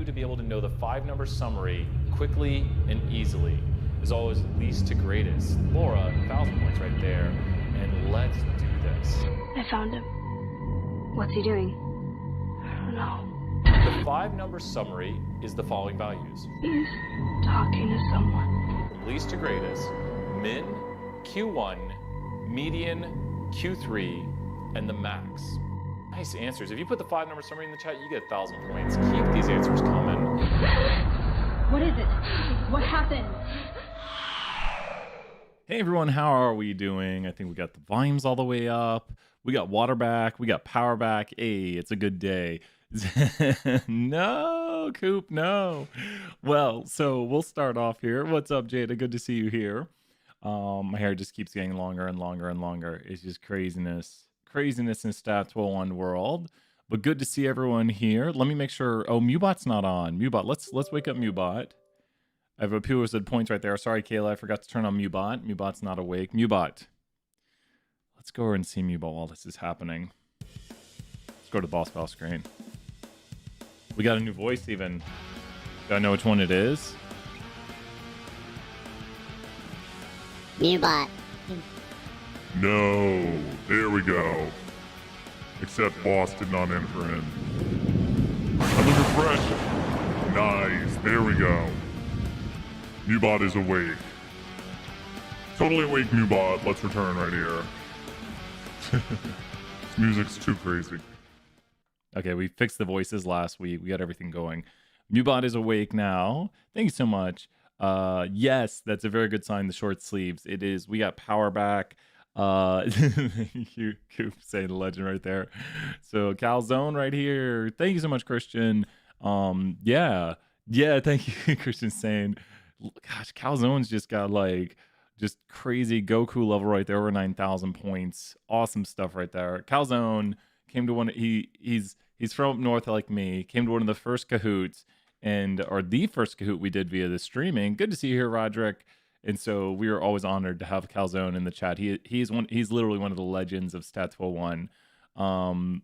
you to be able to know the 5-number summary quickly and easily. As always, least to greatest. Laura, 1,000 points right there. And let's do this. I found him. What's he doing? I don't know. The 5-number summary is the following values. He's talking to someone. From least to greatest, min, Q1, median, Q3, and the max. Nice answers. If you put the 5-number summary in the chat, you get 1,000 points. Keep these answers coming. What is it? What happened? Hey everyone, how are we doing? I think we got the volumes all the way up. We got water back. We got power back. Hey, it's a good day. No, Coop, no. Well, so we'll start off here. What's up, Jada? Good to see you here. My hair just keeps getting longer and longer and longer. It's just craziness. Craziness in Stats 101 world. But good to see everyone here. Let me make sure. Oh, Mubot's not on. Mubot, let's wake up Mubot. I have a few said points right there. Sorry, Kayla, I forgot to turn on Mubot. Mubot's not awake. Mubot. Let's go over and see Mubot while this is happening. Let's go to the boss battle screen. We got a new voice even. Do I know which one it is? Mubot. No, there we go. Except boss did not enter in. Another refresh. Nice, there we go. Mubot is awake. Totally awake, Mubot. Let's return right here. This music's too crazy. Okay, we fixed the voices last week. We got everything going. Mubot is awake now. Thank you so much. Yes, that's a very good sign, the short sleeves. It is. We got power back. You Coop saying legend right there. So Calzone right here. Thank you so much, Christian. Yeah, thank you, Christian saying. Gosh, Calzone's just got like just crazy Goku level right there, over 9,000 points. Awesome stuff right there. Calzone came to one. He's from up north like me. Came to one of the first Kahoots or the first Kahoot we did via the streaming. Good to see you here, Roderick. And so we are always honored to have Calzone in the chat. He's literally one of the legends of Stats 101.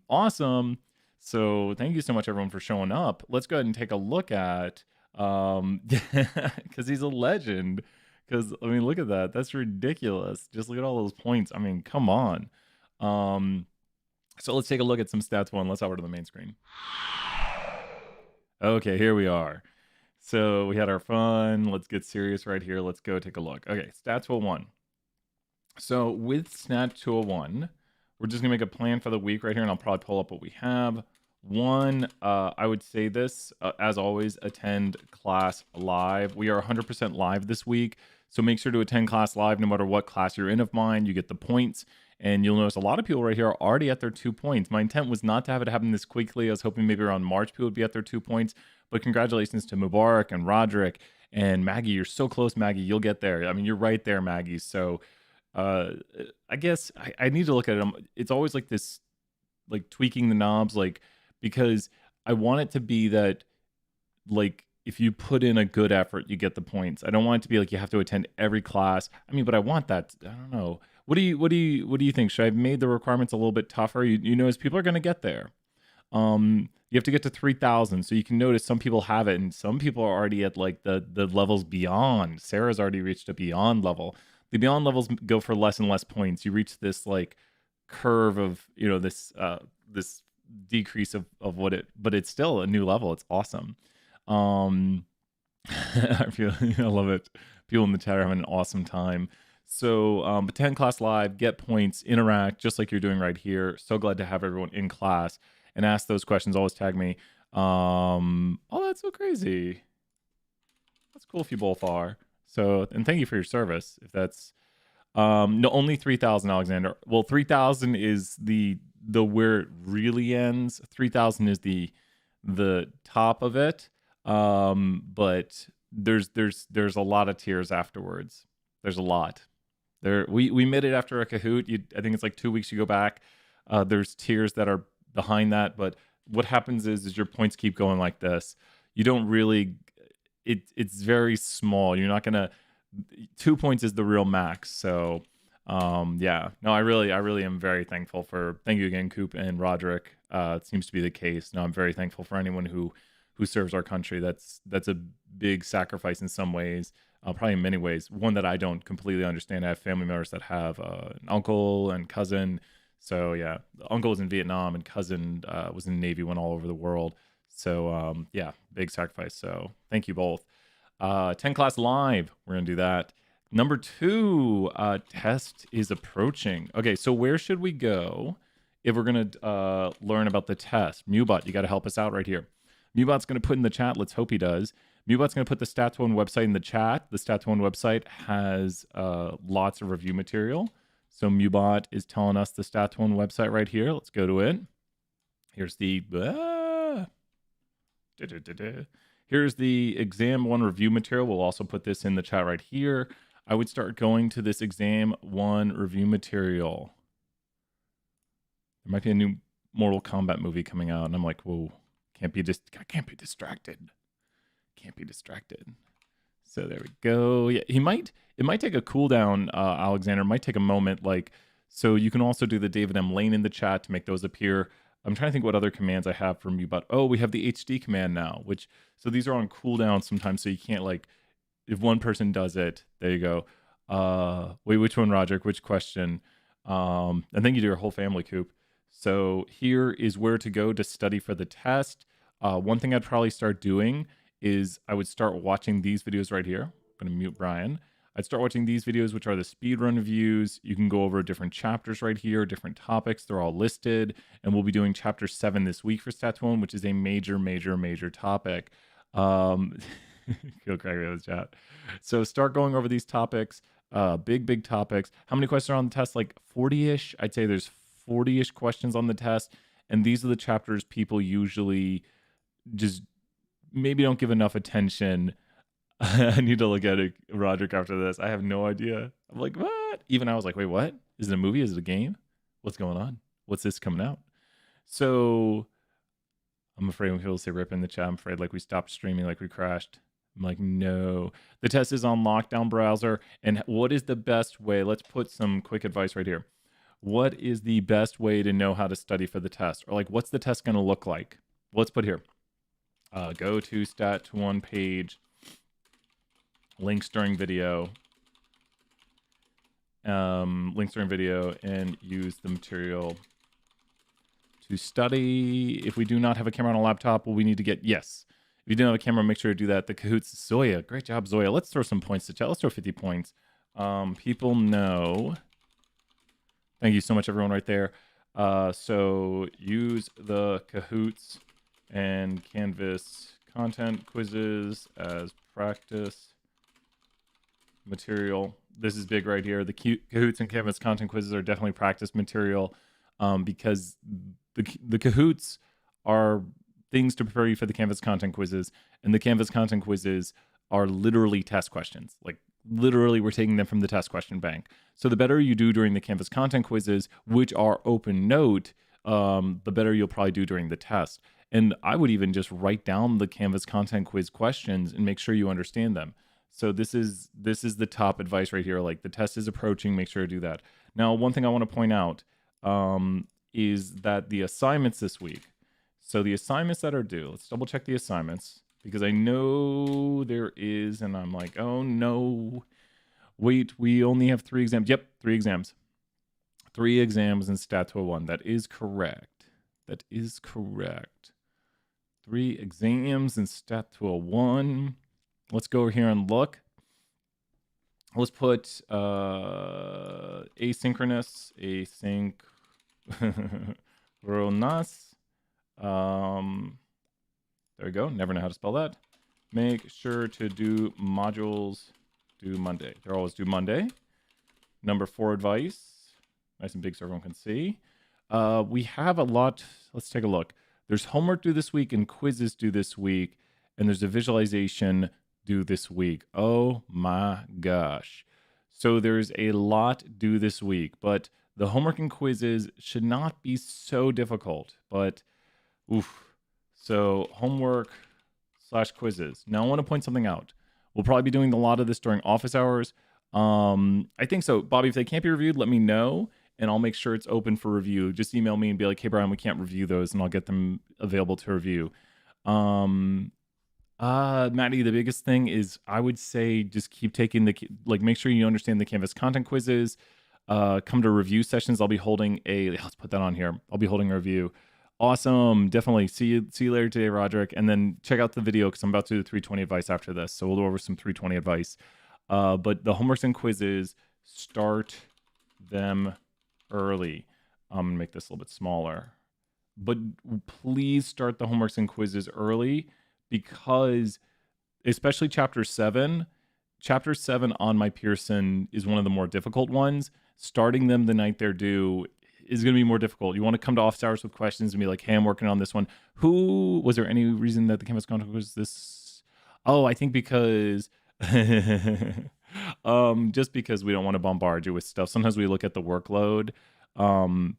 Awesome. So thank you so much everyone for showing up. Let's go ahead and take a look at because he's a legend. Because I mean, look at that. That's ridiculous. Just look at all those points. I mean, come on. So let's take a look at some stats one. Let's over to the main screen. Okay, here we are. So we had our fun. Let's get serious right here. Let's go take a look. Okay, Stats 101. So with Stat 201, we're just gonna make a plan for the week right here, and I'll probably pull up what we have. One, I would say this, as always, attend class live. We are 100% live this week, so make sure to attend class live no matter what class you're in of mine. You get the points, and you'll notice a lot of people right here are already at their 2 points. My intent was not to have it happen this quickly. I was hoping maybe around March people would be at their 2 points, but congratulations to Mubarak and Roderick and Maggie. You're so close, Maggie. You'll get there. I mean, you're right there, Maggie. So I guess I need to look at it. It's always like this, like tweaking the knobs, like, because I want it to be that, like, if you put in a good effort, you get the points. I don't want it to be like you have to attend every class. I mean, but I want that. I don't know. What do you think? Should I have made the requirements a little bit tougher? You notice people are going to get there. You have to get to 3,000. So you can notice some people have it, and some people are already at like the levels beyond. Sarah's already reached a beyond level. The beyond levels go for less and less points. You reach this like curve of, you know, this decrease of what it, but it's still a new level. It's awesome. I love it. People in the chat are having an awesome time. So attend class live, get points, interact just like you're doing right here. So glad to have everyone in class and ask those questions. Always tag me. Oh, that's so crazy. That's cool if you both are. So, and thank you for your service. If that's no, only 3,000, Alexander. Well, 3,000 is the where it really ends. 3,000 is the top of it. But there's a lot of tiers afterwards. There's a lot. We made it after a Kahoot. I think it's like 2 weeks you go back. There's tiers that are behind that, but what happens is your points keep going like this. You don't really. It's very small. You're not gonna. 2 points is the real max. So, yeah. No, I really am very thankful for. Thank you again, Coop and Roderick. It seems to be the case. No, I'm very thankful for anyone who who serves our country. That's a big sacrifice in some ways, probably in many ways. One that I don't completely understand. I have family members that have an uncle and cousin. So yeah, the uncle was in Vietnam and cousin was in the Navy, went all over the world. So yeah, big sacrifice. So thank you both. 10 class live, we're gonna do that. Number 2, test is approaching. Okay, so where should we go if we're gonna learn about the test? Mewbot, you got to help us out right here. Mewbot's gonna put in the chat. Let's hope he does. Mewbot's gonna put the Stats One website in the chat. The Stats One website has lots of review material. So Mewbot is telling us the Stats One website right here. Let's go to it. Here's the here's the exam 1 review material. We'll also put this in the chat right here. I would start going to this exam 1 review material. There might be a new Mortal Kombat movie coming out, and I'm like, whoa, I can't be distracted. Can't be distracted. So there we go. Yeah, it might take a cooldown, Alexander. It might take a moment. Like, so you can also do the David M. Lane in the chat to make those appear. I'm trying to think what other commands I have from Mewbot. Oh, we have the HD command now, so these are on cooldown sometimes, so you can't, like, if one person does it, there you go. Wait, which one, Roger? Which question? I think you do your whole family, Coop. So here is where to go to study for the test. One thing I'd probably start doing is I would start watching these videos right here. I'm going to mute Brian. I'd start watching these videos, which are the speedrun reviews. You can go over different chapters right here, different topics. They're all listed. And we'll be doing chapter 7 this week for Stats 1, which is a major topic. Go crack with the chat. So start going over these topics, big topics. How many questions are on the test? Like 40-ish. I'd say there's 40-ish questions on the test. And these are the chapters people usually just maybe don't give enough attention. I need to look at it, Roderick, after this. I have no idea. I'm like, what? Even I was like, wait, what? Is it a movie? Is it a game? What's going on? What's this coming out? So I'm afraid when people say rip in the chat, I'm afraid like we stopped streaming, like we crashed. I'm like, no. The test is on lockdown browser. And what is the best way? Let's put some quick advice right here. What is the best way to know how to study for the test? Or like, what's the test going to look like? Let's put here. Go to Stat 1 page. Links during video. Links during video, and use the material to study. If we do not have a camera on a laptop, will we need to get, yes. If you don't have a camera, make sure to do that. The Cahoots, Zoya, great job, Zoya. Let's throw some points to chat. Let's throw 50 points. People know. Thank you so much, everyone, right there. So use the Cahoots and Canvas content quizzes as practice material. This is big right here. The Cahoots and Canvas content quizzes are definitely practice material, because the Cahoots are things to prepare you for the Canvas content quizzes, and the Canvas content quizzes are literally test questions. Like, literally, we're taking them from the test question bank. So the better you do during the Canvas content quizzes, which are open note, the better you'll probably do during the test. And I would even just write down the Canvas content quiz questions and make sure you understand them. So this is the top advice right here. Like, the test is approaching, make sure to do that. Now, one thing I want to point out is that the assignments this week. So the assignments that are due, let's double check the assignments, because I know there is, and I'm like, oh no, wait, we only have 3 exams. Yep, 3 exams. 3 exams in Stat 201. That is correct. That is correct. 3 exams in Stat 201. Let's go over here and look. Let's put asynchronous, asynchronous. There we go. Never know how to spell that. Make sure to do modules due Monday. They're always due Monday. Number 4 advice. Nice and big so everyone can see. We have a lot. Let's take a look. There's homework due this week and quizzes due this week. And there's a visualization due this week. Oh my gosh. So there's a lot due this week, but the homework and quizzes should not be so difficult, but oof. So homework / quizzes. Now I want to point something out. We'll probably be doing a lot of this during office hours. I think so. Bobby, if they can't be reviewed, let me know and I'll make sure it's open for review. Just email me and be like, hey Brian, we can't review those, and I'll get them available to review. Maddie, the biggest thing is I would say just keep taking make sure you understand the Canvas content quizzes. Come to review sessions. I'll be holding let's put that on here. I'll be holding a review. Awesome. Definitely. See you later today, Roderick. And then check out the video because I'm about to do the 320 advice after this. So we'll go over some 320 advice. But the homeworks and quizzes, start them early. I'm going to make this a little bit smaller. But please start the homeworks and quizzes early because especially chapter 7 on my Pearson is one of the more difficult ones. Starting them the night they're due is going to be more difficult. You want to come to office hours with questions and be like, hey, I'm working on this one. Was there any reason that the Canvas content was this? Oh, I think because just because we don't want to bombard you with stuff. Sometimes we look at the workload. I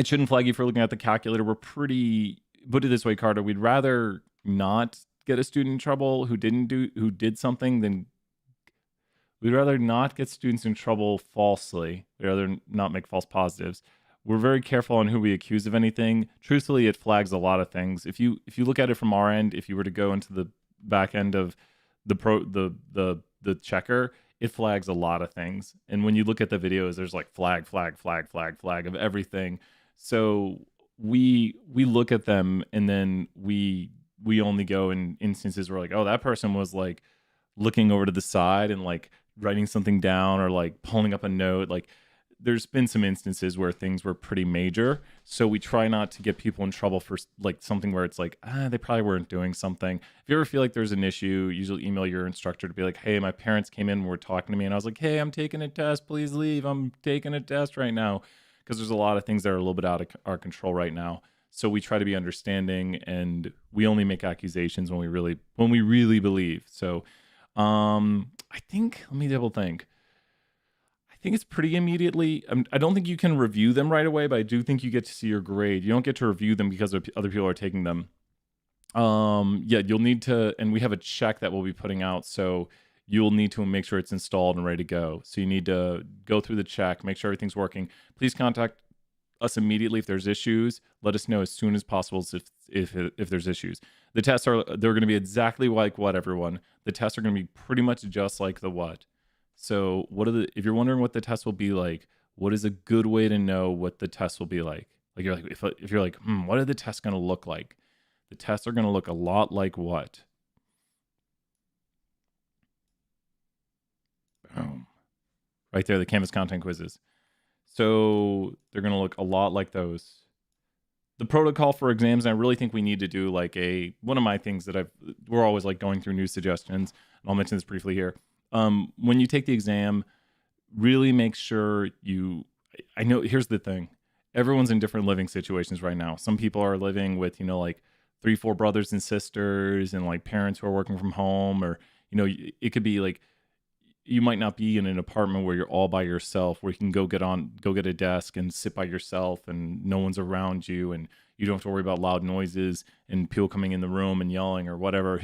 shouldn't flag you for looking at the calculator. Put it this way, Carter, we'd rather not get a student in trouble who did something than we'd rather not get students in trouble falsely. We'd rather not make false positives. We're very careful on who we accuse of anything. Truthfully, it flags a lot of things. If you look at it from our end, if you were to go into the back end of the checker, it flags a lot of things. And when you look at the videos, there's like flag of everything. So we look at them and then we only go in instances where like, oh, that person was like looking over to the side and like writing something down or like pulling up a note. Like there's been some instances where things were pretty major. So we try not to get people in trouble for like something where it's like, they probably weren't doing something. If you ever feel like there's an issue, usually email your instructor to be like, hey, my parents came in and were talking to me and I was like, hey, I'm taking a test, please leave. I'm taking a test right now. Because there's a lot of things that are a little bit out of our control right now. So we try to be understanding and we only make accusations when we really believe. So I think, let me double think. I think it's pretty immediately. I don't think you can review them right away, but I do think you get to see your grade. You don't get to review them because other people are taking them. You'll need to, and we have a check that we'll be putting out. So you'll need to make sure it's installed and ready to go. So you need to go through the check, make sure everything's working. Please contact us immediately if there's issues. Let us know as soon as possible if there's issues. The tests they're going to be exactly like what, everyone. The tests are going to be pretty much just like the what. So if you're wondering what the test will be like, what is a good way to know what the test will be like? Like if you're like, what are the tests going to look like? The tests are going to look a lot like what? Boom. Right there, the Canvas content quizzes. So they're going to look a lot like those. The protocol for exams, and I really think we need to do like one of my things that we're always like going through new suggestions, and I'll mention this briefly here. When you take the exam, really make sure I know, here's the thing. Everyone's in different living situations right now. Some people are living with, like 3-4 brothers and sisters and like parents who are working from home, or, it could be like, you might not be in an apartment where you're all by yourself, where you can go get a desk and sit by yourself and no one's around you and you don't have to worry about loud noises and people coming in the room and yelling or whatever.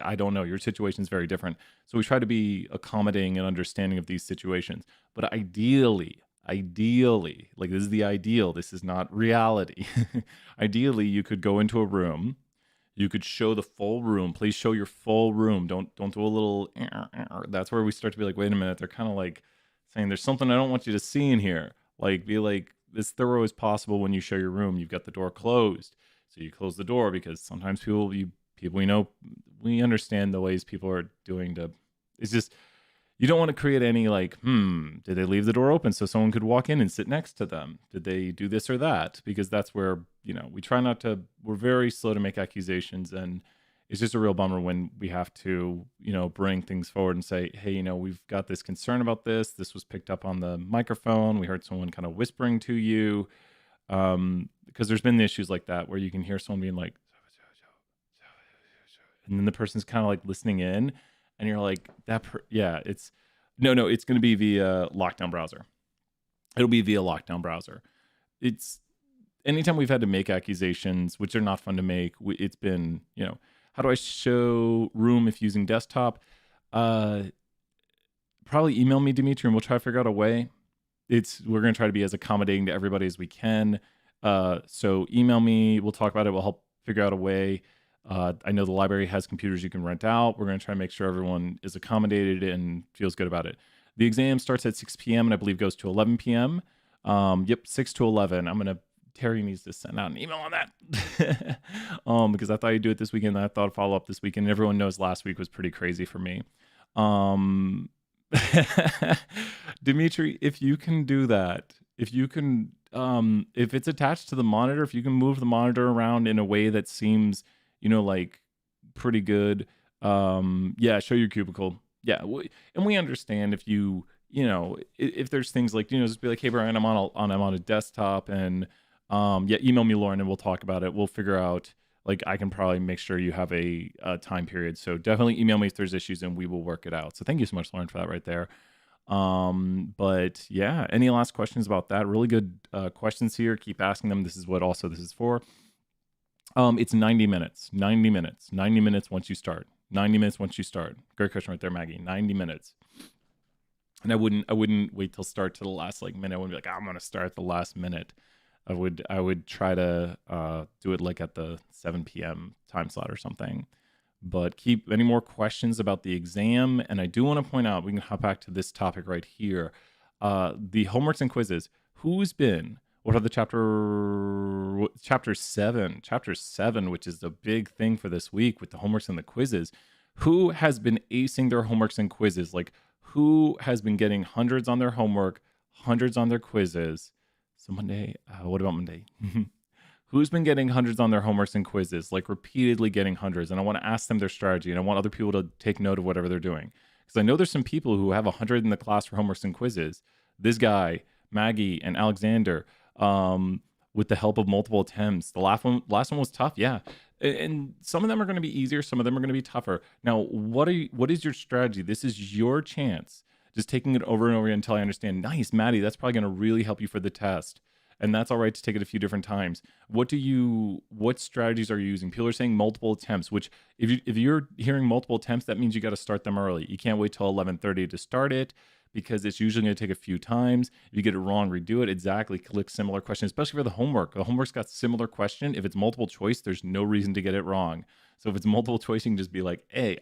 I don't know. Your situation is very different. So we try to be accommodating and understanding of these situations. But ideally, like this is the ideal. This is not reality. Ideally, you could go into a room. You could show the full room. Please show your full room. Don't do a little. That's where we start to be like, wait a minute. They're kind of like saying there's something I don't want you to see in here. Like, be like as thorough as possible when you show your room. You've got the door closed, so you close the door because sometimes people we understand the ways people are doing to. It's just you don't want to create any like, did they leave the door open so someone could walk in and sit next to them? Did they do this or that? Because that's where we try not to. We're very slow to make accusations, and it's just a real bummer when we have to, bring things forward and say, hey, we've got this concern about this. This was picked up on the microphone. We heard someone kind of whispering to you, because there's been issues like that where you can hear someone being like, and then the person's kind of like listening in, and you're like, it's going to be via lockdown browser. It'll be via lockdown browser. It's anytime we've had to make accusations, which are not fun to make, it's been, how do I show room if using desktop? Probably email me, Dimitri, and we'll try to figure out a way. We're going to try to be as accommodating to everybody as we can. So email me. We'll talk about it. We'll help figure out a way. I know the library has computers you can rent out. We're going to try and make sure everyone is accommodated and feels good about it. The exam starts at 6 p.m. and I believe goes to 11 p.m. Yep, 6 to 11. Terry needs to send out an email on that because I thought you'd do it this weekend. And I thought I'd follow up this weekend. Everyone knows last week was pretty crazy for me. Dimitri, if you can do that, if you can, if it's attached to the monitor, if you can move the monitor around in a way that seems, like pretty good. Yeah, show your cubicle. Yeah. And we understand if if there's things like, just be like, hey, Brian, I'm on a desktop and, yeah, email me, Lauren, and we'll talk about it. We'll figure out, I can probably make sure you have a time period. So definitely email me if there's issues and we will work it out. So thank you so much, Lauren, for that right there. But yeah, any last questions about that? Really good questions here. Keep asking them. This is what also this is for. It's 90 minutes. 90 minutes once you start. 90 minutes once you start. Great question right there, Maggie. 90 minutes. And I wouldn't wait till start to the last minute. I wouldn't be like, I'm gonna start at the last minute. I would try to do it at the 7 p.m. time slot or something. But keep any more questions about the exam. And I do want to point out, we can hop back to this topic right here. The homeworks and quizzes. What are the chapter 7, which is the big thing for this week with the homeworks and the quizzes. Who has been acing their homeworks and quizzes? Who has been getting hundreds on their homework, hundreds on their quizzes? So Monday, what about Monday? Who's been getting hundreds on their homeworks and quizzes, repeatedly getting hundreds? And I want to ask them their strategy, and I want other people to take note of whatever they're doing. Because I know there's some people who have 100 in the class for homeworks and quizzes. This guy, Maggie, and Alexander, with the help of multiple attempts. The last one was tough, yeah. And some of them are going to be easier, some of them are going to be tougher. Now, what is your strategy? This is your chance. Just taking it over and over again until I understand, nice, Maddie, that's probably going to really help you for the test. And that's all right to take it a few different times. What strategies are you using? People are saying multiple attempts, which if you're hearing multiple attempts, that means you got to start them early. You can't wait till 11:30 to start it because it's usually going to take a few times. If you get it wrong, redo it. Exactly. Click similar question, especially for the homework. The homework's got similar question. If it's multiple choice, there's no reason to get it wrong. So if it's multiple choice, you can just be like, hey,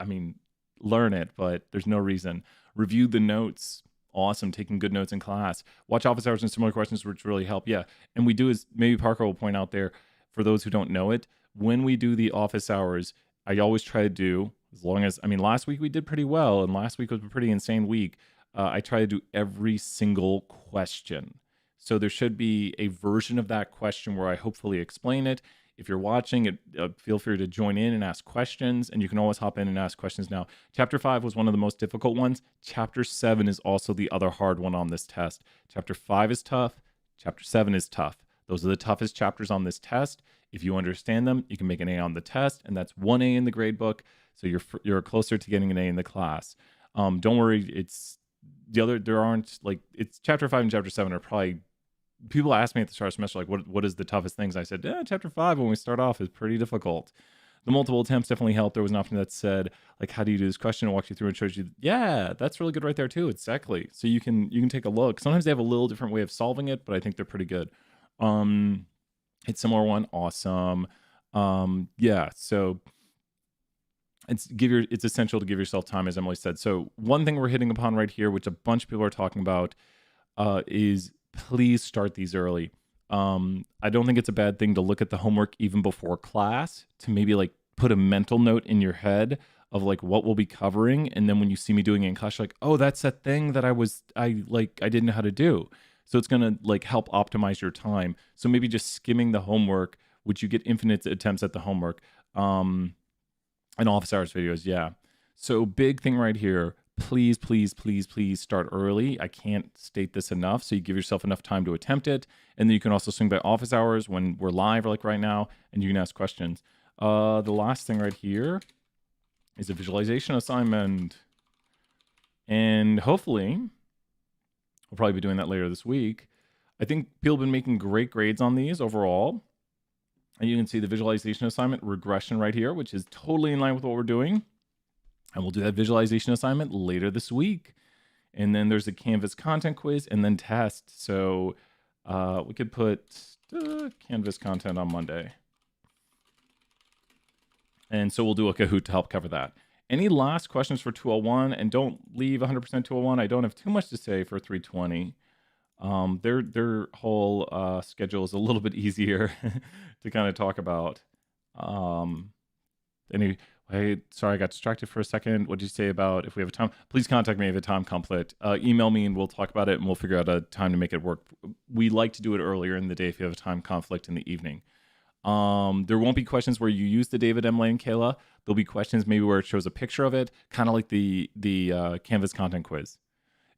learn it, but there's no reason. Review the notes. Awesome. Taking good notes in class. Watch office hours and similar questions, which really help. Yeah. And we do is maybe Parker will point out there for those who don't know it. When we do the office hours, I always try to do as long as, last week we did pretty well. And last week was a pretty insane week. I try to do every single question. So there should be a version of that question where I hopefully explain it. If you're watching it, feel free to join in and ask questions, and you can always hop in and ask questions now. Chapter 5 was one of the most difficult ones. Chapter 7 is also the other hard one on this test. Chapter 5 is tough. Chapter 7 is tough. Those are the toughest chapters on this test. If you understand them, you can make an A on the test, and that's 1A in the grade book. So you're closer to getting an A in the class. Don't worry, it's chapter 5 and chapter 7 are probably. People ask me at the start of the semester, what is the toughest things? I said, chapter 5, when we start off, is pretty difficult. The multiple attempts definitely helped. There was an option that said, how do you do this question? It walks you through and shows you, yeah, that's really good right there too. Exactly. So you can take a look. Sometimes they have a little different way of solving it, but I think they're pretty good. It's similar one. Awesome. Yeah. So it's essential to give yourself time, as Emily said. So one thing we're hitting upon right here, which a bunch of people are talking about, is please start these early. I don't think it's a bad thing to look at the homework even before class to maybe put a mental note in your head of what we'll be covering. And then when you see me doing it in class, you're like, oh, that's that thing that I didn't know how to do. So it's going to help optimize your time. So maybe just skimming the homework, which you get infinite attempts at the homework, and office hours videos. Yeah. So big thing right here. Please, please, please, please start early. I can't state this enough. So you give yourself enough time to attempt it. And then you can also swing by office hours when we're live, or right now, and you can ask questions. The last thing right here is a visualization assignment. And hopefully, we'll probably be doing that later this week. I think people have been making great grades on these overall. And you can see the visualization assignment regression right here, which is totally in line with what we're doing. And we'll do that visualization assignment later this week. And then there's a Canvas content quiz and then test. So we could put Canvas content on Monday. And so we'll do a Kahoot to help cover that. Any last questions for 201? And don't leave 100% 201. I don't have too much to say for 320. Their whole schedule is a little bit easier to kind of talk about. Anyway, sorry, I got distracted for a second. What did you say about if we have a time? Please contact me if you have a time conflict. Email me and we'll talk about it and we'll figure out a time to make it work. We like to do it earlier in the day if you have a time conflict in the evening. There won't be questions where you use the David M. Lane, Kayla. There'll be questions maybe where it shows a picture of it, kind of like the Canvas content quiz.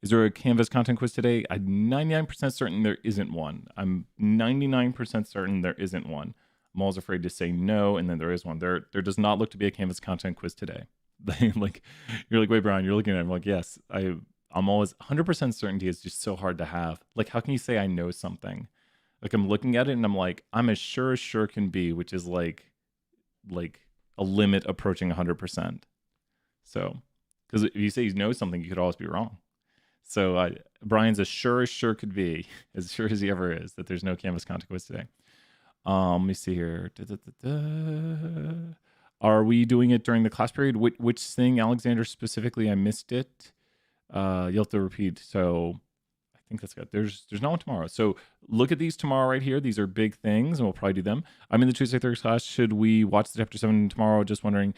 Is there a Canvas content quiz today? I'm 99% certain there isn't one. I'm 99% certain there isn't one. I'm always afraid to say no, and then there is one. There does not look to be a Canvas content quiz today. Like, you're like, wait, Brian, you're looking at it. I'm like, yes, I'm always 100% certainty is just so hard to have. Like, how can you say I know something? Like, I'm looking at it and I'm like, I'm as sure can be, which is like a limit approaching 100%. So, because if you say you know something, you could always be wrong. So Brian's as sure could be, as sure as he ever is, that there's no Canvas content quiz today. Let me see here. Are we doing it during the class period? Which thing, Alexander, specifically? I missed it. You'll have to repeat. So I think that's good. There's not one tomorrow. So look at these tomorrow right here. These are big things, and we'll probably do them. I'm in the Tuesday, Thursday class. Should we watch the chapter 7 tomorrow? Just wondering,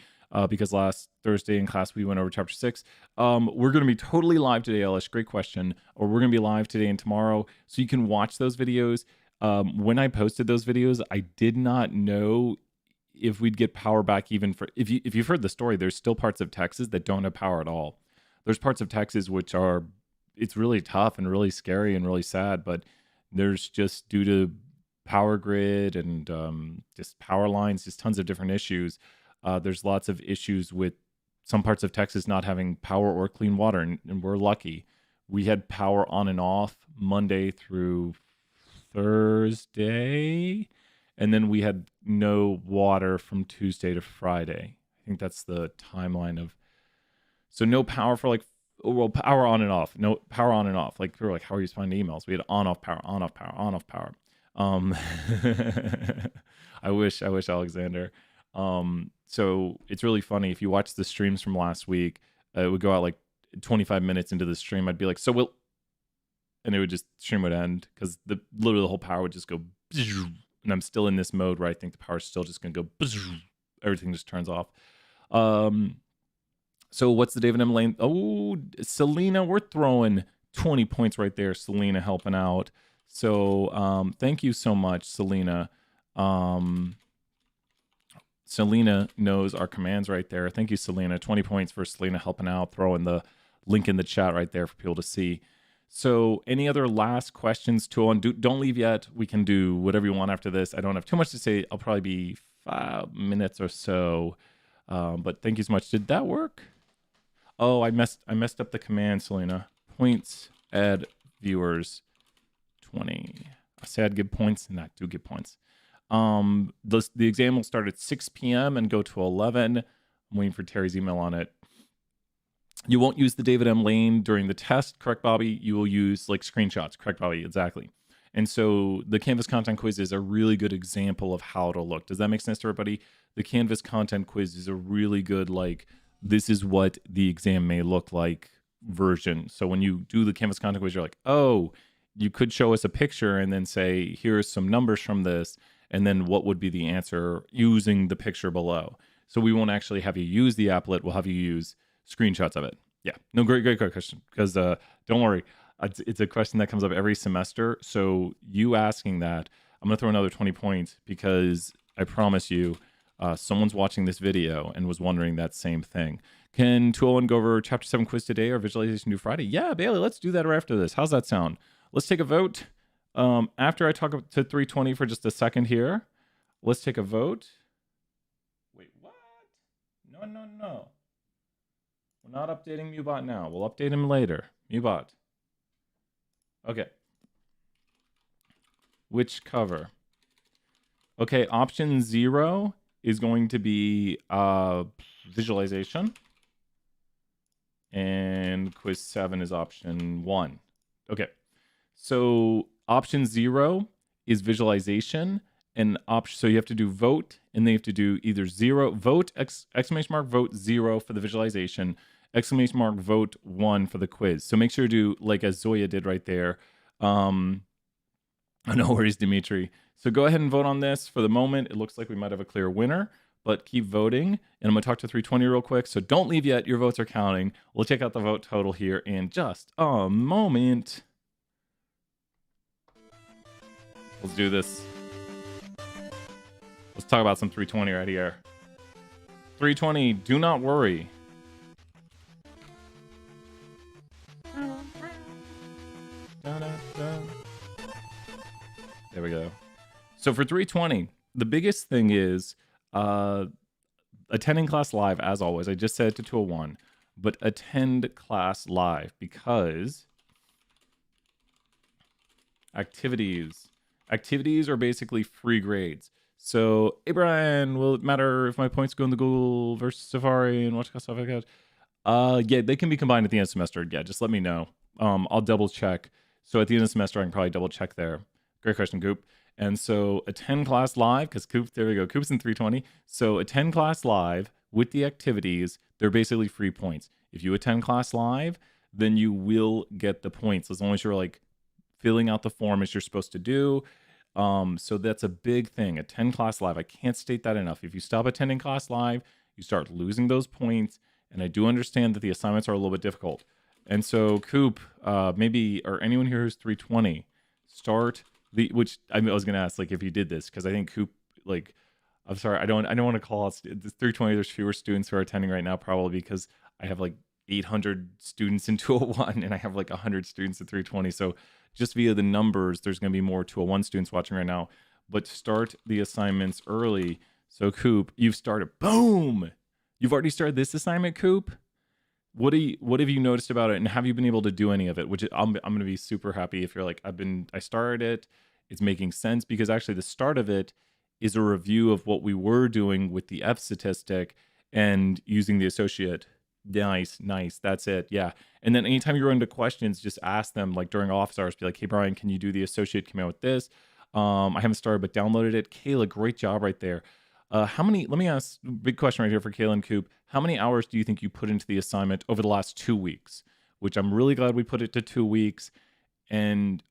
because last Thursday in class we went over chapter 6. We're going to be totally live today, Elish. Great question. Or we're going to be live today and tomorrow, so you can watch those videos. When I posted those videos, I did not know if we'd get power back even for, if you've heard the story, there's still parts of Texas that don't have power at all. There's parts of Texas which are, it's really tough and really scary and really sad, but there's just, due to power grid and just power lines, just tons of different issues. There's lots of issues with some parts of Texas not having power or clean water, and we're lucky. We had power on and off Monday through Thursday, and then we had no water from Tuesday to Friday. I think that's the timeline of, so no power for like, well, power on and off, no power on and off. Like, we were like, how are you finding emails? We had on off power, on off power, on off power. I wish Alexander. So it's really funny. If you watch the streams from last week, it would go out like 25 minutes into the stream. I'd be like, so we'll, and it would just, stream would end because literally the whole power would just go, and I'm still in this mode where I think the power's still just going to go, everything just turns off. So what's the David M. Lane? Oh, Selena, we're throwing 20 points right there. Selena helping out. So thank you so much, Selena. Selena knows our commands right there. Thank you, Selena. 20 points for Selena helping out. Throwing the link in the chat right there for people to see. So any other last questions to on? Don't leave yet. We can do whatever you want after this. I don't have too much to say. I'll probably be 5 minutes or so. But thank you so much. Did that work? Oh, I messed up the command, Selena. Points, add viewers, 20. I say I'd give points, and I do give points. The exam will start at 6 p.m. and go to 11. I'm waiting for Terry's email on it. You won't use the David M. Lane during the test, correct, Bobby? You will use like screenshots, correct, Bobby? Exactly. And so the Canvas content quiz is a really good example of how to look. Does that make sense to everybody? The Canvas content quiz is a really good, like, this is what the exam may look like version. So when you do the Canvas content quiz, you're like, oh, you could show us a picture and then say, here's some numbers from this, and then what would be the answer using the picture below. So we won't actually have you use the applet. We'll have you use screenshots of it. Yeah, no, great question. Because don't worry, it's a question that comes up every semester. So you asking that, I'm going to throw another 20 points because I promise you, someone's watching this video and was wondering that same thing. Can 201 go over chapter 7 quiz today or visualization due Friday? Yeah, Bailey, let's do that right after this. How's that sound? Let's take a vote. After I talk to 320 for just a second here, let's take a vote. Wait, what? No. We're not updating Mubot now. We'll update him later. Mubot. Okay. Which cover? Okay, option 0 is going to be visualization. And quiz 7 is option 1. Okay. So option 0 is visualization, and so you have to do vote and they have to do either zero, vote, exclamation mark, vote 0 for the visualization, exclamation mark, vote 1 for the quiz. So make sure to do like as Zoya did right there. No worries, Dimitri. So go ahead and vote on this. For the moment, it looks like we might have a clear winner, but keep voting. And I'm going to talk to 320 real quick. So don't leave yet. Your votes are counting. We'll check out the vote total here in just a moment. Let's do this. Let's talk about some 320 right here. 320, do not worry. There we go. So for 320, the biggest thing is attending class live, as always. I just said it to 201, but attend class live because activities are basically free grades. So, hey Brian, will it matter if my points go in the Google versus Safari and watch stuff like that? Yeah, they can be combined at the end of the semester. Yeah, just let me know. I'll double check. So at the end of the semester, I can probably double check there. Great question, Coop. And so attend class live, because Coop, there we go, Coop's in 320. So attend class live with the activities. They're basically free points. If you attend class live, then you will get the points as long as you're like filling out the form as you're supposed to do. So that's a big thing. Attend class live. I can't state that enough. If you stop attending class live, you start losing those points. And I do understand that the assignments are a little bit difficult. And so Coop, maybe, or anyone here who's 320, start the, which I was going to ask, like, if you did this, because I think Coop, like, I'm sorry, I don't want to call out 320. There's fewer students who are attending right now, probably because I have like 800 students in 201 and I have like 100 students at 320. So just via the numbers, there's going to be more 201 students watching right now. But start the assignments early. So Coop, you've started. Boom! You've already started this assignment, Coop. What have you noticed about it, and have you been able to do any of it? Which I'm going to be super happy if you're like, I started it. It's making sense, because actually the start of it is a review of what we were doing with the F statistic and using the associate. Nice. That's it. Yeah. And then anytime you run into questions, just ask them, like during office hours, be like, hey, Brian, can you do the associate command with this? I haven't started, but downloaded it. Kayla, great job right there. Let me ask, big question right here for Kayla and Coop. How many hours do you think you put into the assignment over the last 2 weeks? Which I'm really glad we put it to 2 weeks. And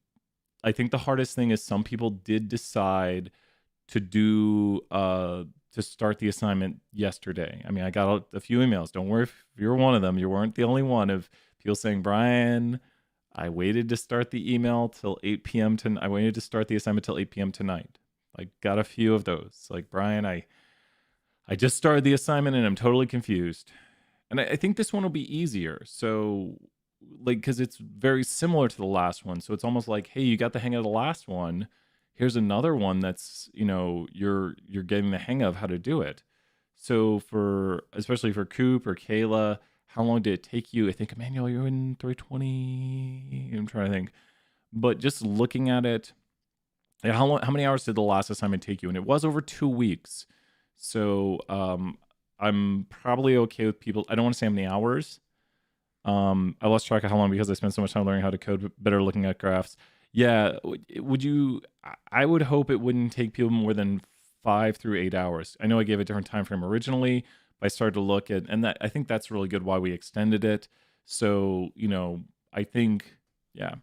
I think the hardest thing is some people did decide to do, to start the assignment yesterday. I mean, I got a few emails. Don't worry if you're one of them. You weren't the only one of people saying, Brian, I waited to start the email till 8 p.m. I waited to start the assignment till 8 p.m. tonight. Like, got a few of those. Like, Brian, I just started the assignment and I'm totally confused. And I think this one will be easier. So, like, because it's very similar to the last one. So it's almost like, hey, you got the hang of the last one. Here's another one that's, you're getting the hang of how to do it. So especially for Coop or Kayla, how long did it take you? I think, Emmanuel, you're in 320. I'm trying to think. But just looking at it, how many hours did the last assignment take you? And it was over 2 weeks. So I'm probably okay with people. I don't want to say how many hours. I lost track of how long because I spent so much time learning how to code better, looking at graphs. Yeah, I would hope it wouldn't take people more than 5 through 8 hours. I know I gave a different time frame originally, but I started to look at, and I think that's really good why we extended it. So, I think, yeah.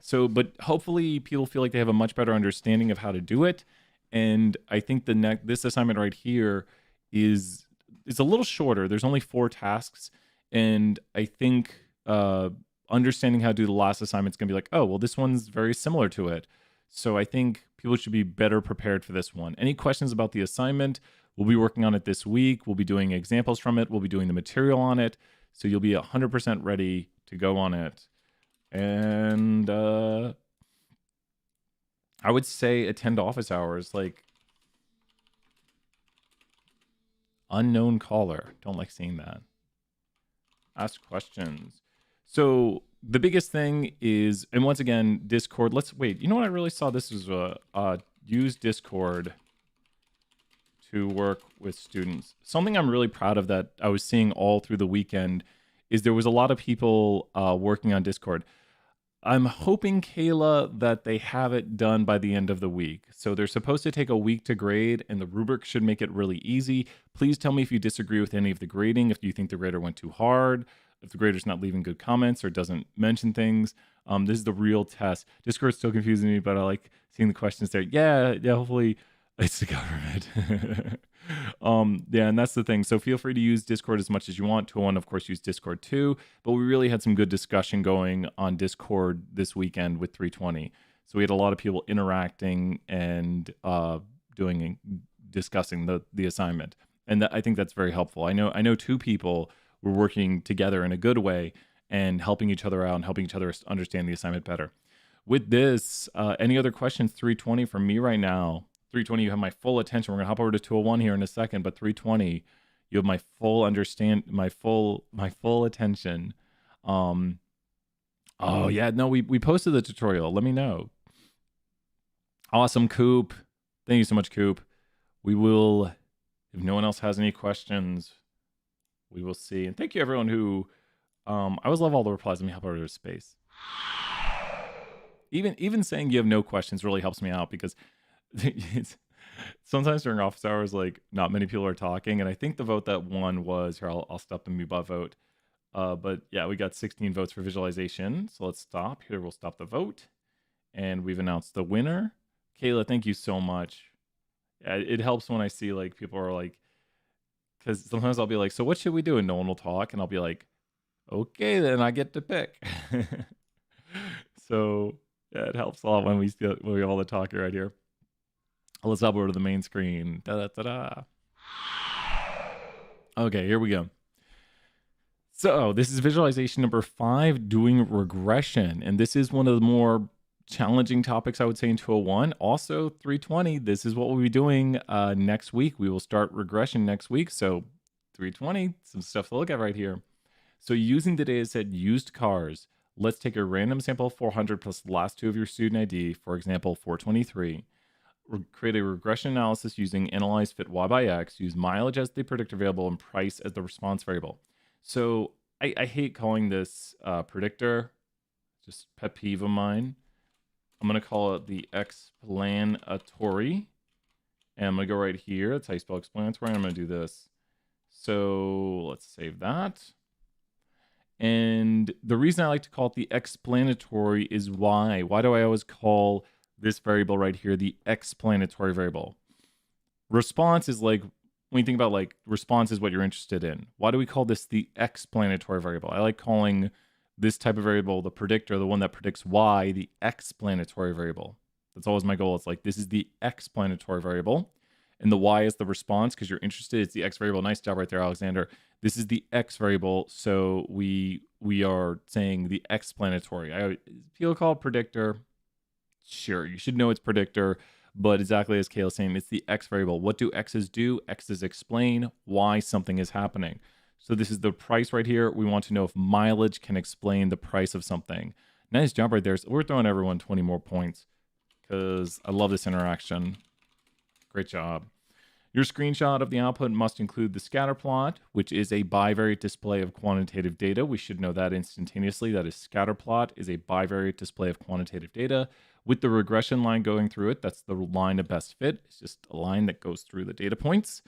So, but hopefully people feel like they have a much better understanding of how to do it. And I think this assignment right here is a little shorter. There's only 4 tasks. And I think understanding how to do the last assignment is going to be like, oh, well, this one's very similar to it. So I think people should be better prepared for this one. Any questions about the assignment? We'll be working on it this week. We'll be doing examples from it. We'll be doing the material on it. So you'll be 100% ready to go on it. And I would say attend office hours, like unknown caller. Don't like seeing that. Ask questions. So the biggest thing is, and once again, Discord. Let's wait. You know what I really saw? This is use Discord to work with students. Something I'm really proud of that I was seeing all through the weekend is there was a lot of people working on Discord. I'm hoping, Kayla, that they have it done by the end of the week. So they're supposed to take a week to grade, and the rubric should make it really easy. Please tell me if you disagree with any of the grading, if you think the grader went too hard, if the grader's not leaving good comments or doesn't mention things. This is the real test. Discord's still confusing me, but I like seeing the questions there. Yeah, hopefully it's the government. Yeah, and that's the thing. So feel free to use Discord as much as you want. 201, of course, use Discord too. But we really had some good discussion going on Discord this weekend with 320. So we had a lot of people interacting and discussing the assignment, and I think that's very helpful. I know two people were working together in a good way and helping each other out and helping each other understand the assignment better. With this, any other questions? 320 from me right now. 320, you have my full attention. We're gonna hop over to 201 here in a second, but 320, you have my full attention. Oh yeah, no, we posted the tutorial. Let me know. Awesome, Coop. Thank you so much, Coop. We will, if no one else has any questions, we will see. And thank you everyone who, I always love all the replies. Let me hop over to space. Even saying you have no questions really helps me out, because sometimes during office hours, like, not many people are talking, and I think the vote that won was here. I'll stop the mute bot vote. But yeah, we got 16 votes for visualization. So let's stop here. We'll stop the vote, and we've announced the winner. Kayla, thank you so much. Yeah, it helps when I see like people are like, because sometimes I'll be like, so what should we do? And no one will talk, and I'll be like, okay, then I get to pick. So yeah, it helps a lot when we have all the talking right here. Let's hop over to the main screen. Da-da-da-da. Okay, here we go. So this is visualization number 5, doing regression. And this is one of the more challenging topics, I would say, in 201. Also, 320, this is what we'll be doing next week. We will start regression next week. So 320, some stuff to look at right here. So using the data set used cars, let's take a random sample of 400 plus the last 2 of your student ID, for example, 423. Create a regression analysis using analyze fit y by x, use mileage as the predictor variable and price as the response variable. So I hate calling this predictor, just pet peeve of mine. I'm going to call it the explanatory, and I'm going to go right here. That's how you spell explanatory. I'm going to do this. So let's save that. And the reason I like to call it the explanatory is why. Why do I always call this variable right here the explanatory variable? Response is like, when you think about like response is what you're interested in. Why do we call this the explanatory variable? I like calling this type of variable the predictor, the one that predicts y, the explanatory variable. That's always my goal. It's like, this is the explanatory variable, and the y is the response because you're interested. It's the x variable. Nice job right there, Alexander. This is the x variable, so we are saying the explanatory. People call it predictor. Sure, you should know it's predictor, but exactly as Kayla's saying, it's the x variable. What do x's do? X's explain why something is happening. So this is the price right here. We want to know if mileage can explain the price of something. Nice job right there. So we're throwing everyone 20 more points because I love this interaction. Great job. Your screenshot of the output must include the scatter plot, which is a bivariate display of quantitative data. We should know that instantaneously. That is, scatter plot is a bivariate display of quantitative data with the regression line going through it. That's the line of best fit. It's just a line that goes through the data points,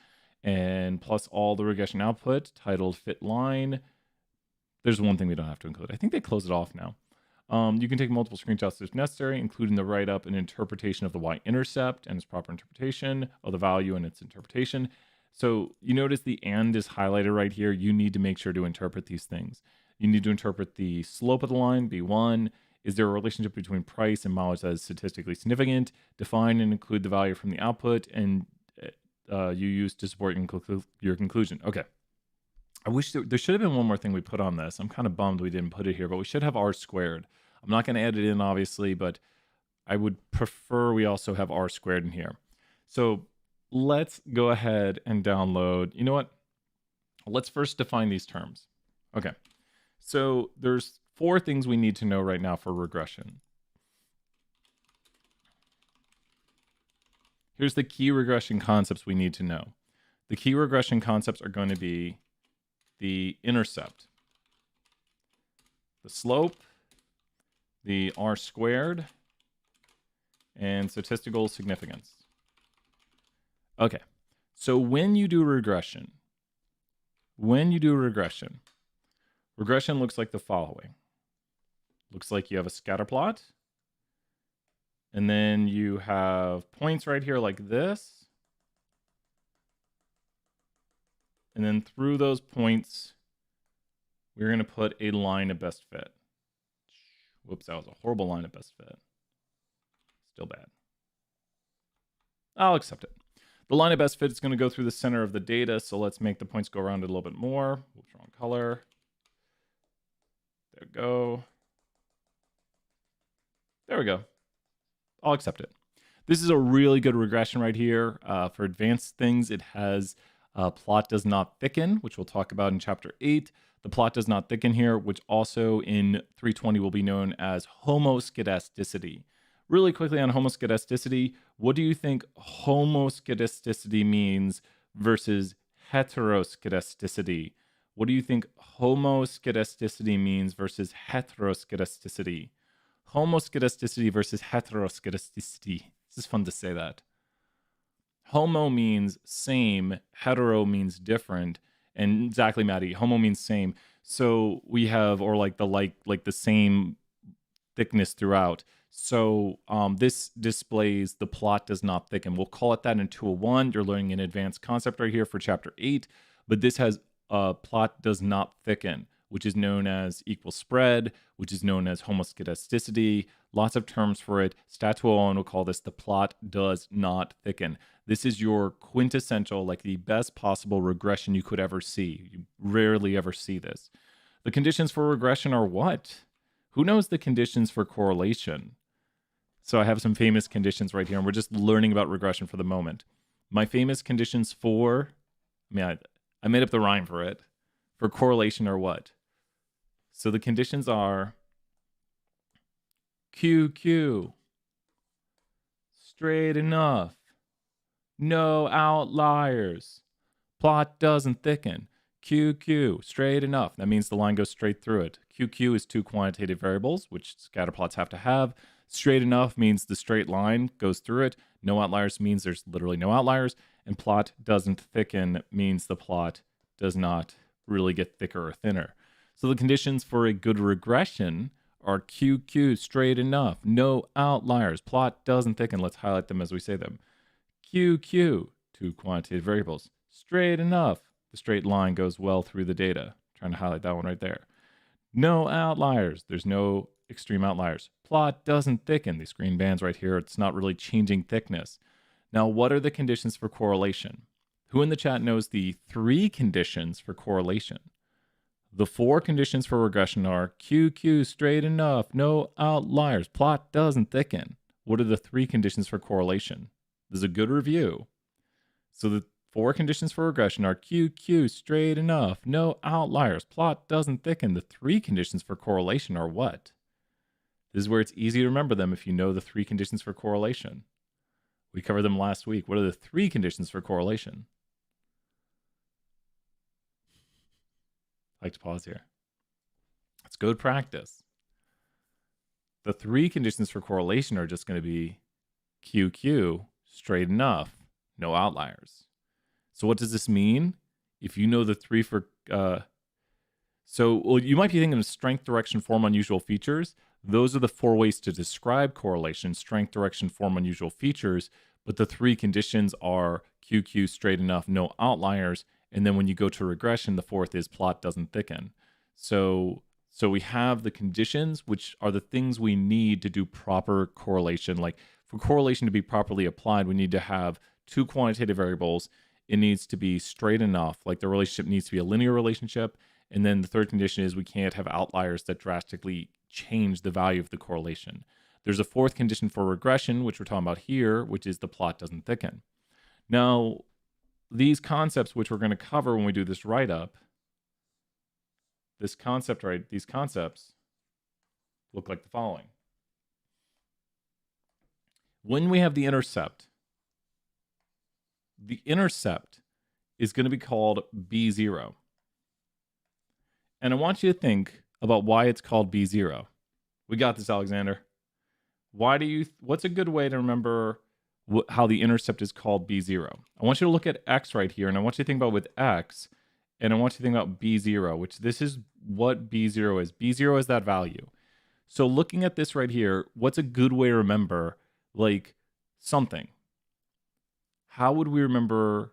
and plus all the regression output titled fit line. There's one thing we don't have to include. I think they close it off now. You can take multiple screenshots if necessary, including the write-up and interpretation of the y-intercept and its proper interpretation of the value and its interpretation. So you notice the and is highlighted right here. You need to make sure to interpret these things. You need to interpret the slope of the line, B1. Is there a relationship between price and mileage that is statistically significant? Define and include the value from the output, and you use to support your conclusion. Okay. I wish there should have been one more thing we put on this. I'm kind of bummed we didn't put it here, but we should have r squared. I'm not going to add it in, obviously, but I would prefer we also have r squared in here. So let's go ahead and download. You know what? Let's first define these terms. Okay. So there's 4 things we need to know right now for regression. Here's the key regression concepts we need to know. The key regression concepts are going to be the intercept, the slope, the R squared, and statistical significance. Okay, so when you do regression, regression looks like the following. Looks like you have a scatter plot, and then you have points right here like this, and then through those points, we're going to put a line of best fit. Whoops, that was a horrible line of best fit. Still bad. I'll accept it. The line of best fit is going to go through the center of the data, so let's make the points go around it a little bit more. Whoops, wrong color. There we go. There we go. I'll accept it. This is a really good regression right here. For advanced things, it has plot does not thicken, which we'll talk about in chapter 8. The plot does not thicken here, which also in 320 will be known as homoskedasticity. Really quickly on homoskedasticity, what do you think homoskedasticity means versus heteroskedasticity? What do you think homoskedasticity means versus heteroskedasticity? Homoskedasticity versus heteroskedasticity. This is fun to say that. Homo means same, hetero means different, and exactly, Maddie, homo means same. So we have, or like the same thickness throughout. So this displays the plot does not thicken. We'll call it that in 201. You're learning an advanced concept right here for chapter 8, but this has plot does not thicken, which is known as equal spread, which is known as homoskedasticity. Lots of terms for it. Stat 201 will call this the plot does not thicken. This is your quintessential, like the best possible regression you could ever see. You rarely ever see this. The conditions for regression are what? Who knows the conditions for correlation? So I have some famous conditions right here, and we're just learning about regression for the moment. My famous conditions for, I made up the rhyme for it, for correlation are what? So the conditions are QQ, straight enough, no outliers, plot doesn't thicken, QQ, straight enough. That means the line goes straight through it. QQ is two quantitative variables, which scatter plots have to have. Straight enough means the straight line goes through it. No outliers means there's literally no outliers. And plot doesn't thicken means the plot does not really get thicker or thinner. So the conditions for a good regression are QQ, straight enough, no outliers, plot doesn't thicken. Let's highlight them as we say them. QQ, two quantitative variables, straight enough. The straight line goes well through the data. Trying to highlight that one right there. No outliers. There's no extreme outliers. Plot doesn't thicken. These green bands right here, it's not really changing thickness. Now, what are the conditions for correlation? Who in the chat knows the 3 conditions for correlation? The 4 conditions for regression are QQ, straight enough, no outliers, plot doesn't thicken. What are the 3 conditions for correlation? This is a good review. So the 4 conditions for regression are QQ, straight enough, no outliers, plot doesn't thicken. The 3 conditions for correlation are what? This is where it's easy to remember them if you know the 3 conditions for correlation. We covered them last week. What are the 3 conditions for correlation? I like to pause here. It's good practice. The 3 conditions for correlation are just going to be QQ, straight enough, no outliers. So what does this mean? If you know the 3 for, you might be thinking of strength, direction, form, unusual features. Those are the 4 ways to describe correlation: strength, direction, form, unusual features. But the 3 conditions are QQ, straight enough, no outliers. And then when you go to regression, the 4th is plot doesn't thicken. So we have the conditions, which are the things we need to do proper correlation. Like for correlation to be properly applied, we need to have 2 quantitative variables. It needs to be straight enough, like the relationship needs to be a linear relationship. And then the 3rd condition is we can't have outliers that drastically change the value of the correlation. There's a 4th condition for regression, which we're talking about here, which is the plot doesn't thicken. Now, these concepts, which we're going to cover when we do this write-up, these concepts look like the following. When we have the intercept is going to be called B0. And I want you to think about why it's called B0, We got this, Alexander. What's a good way to remember how the intercept is called B0? I want you to look at X right here, and I want you to think about with X, and I want you to think about B0, which this is what B0 is. B0 is that value. So looking at this right here, what's a good way to remember, like, something? How would we remember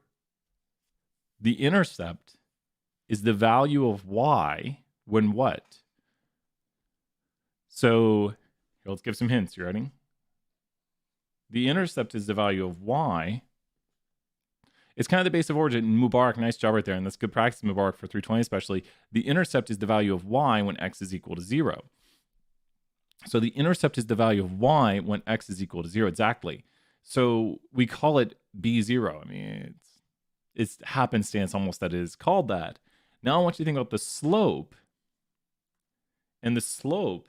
the intercept is the value of Y when what? So here, let's give some hints. You ready? The intercept is the value of Y. It's kind of the base of origin. Mubarak, nice job right there. And that's good practice, Mubarak, for 320 especially. The intercept is the value of Y when X is equal to 0. So the intercept is the value of Y when X is equal to 0, exactly. So we call it B0. I mean, it's happenstance almost that it is called that. Now I want you to think about the slope. And the slope,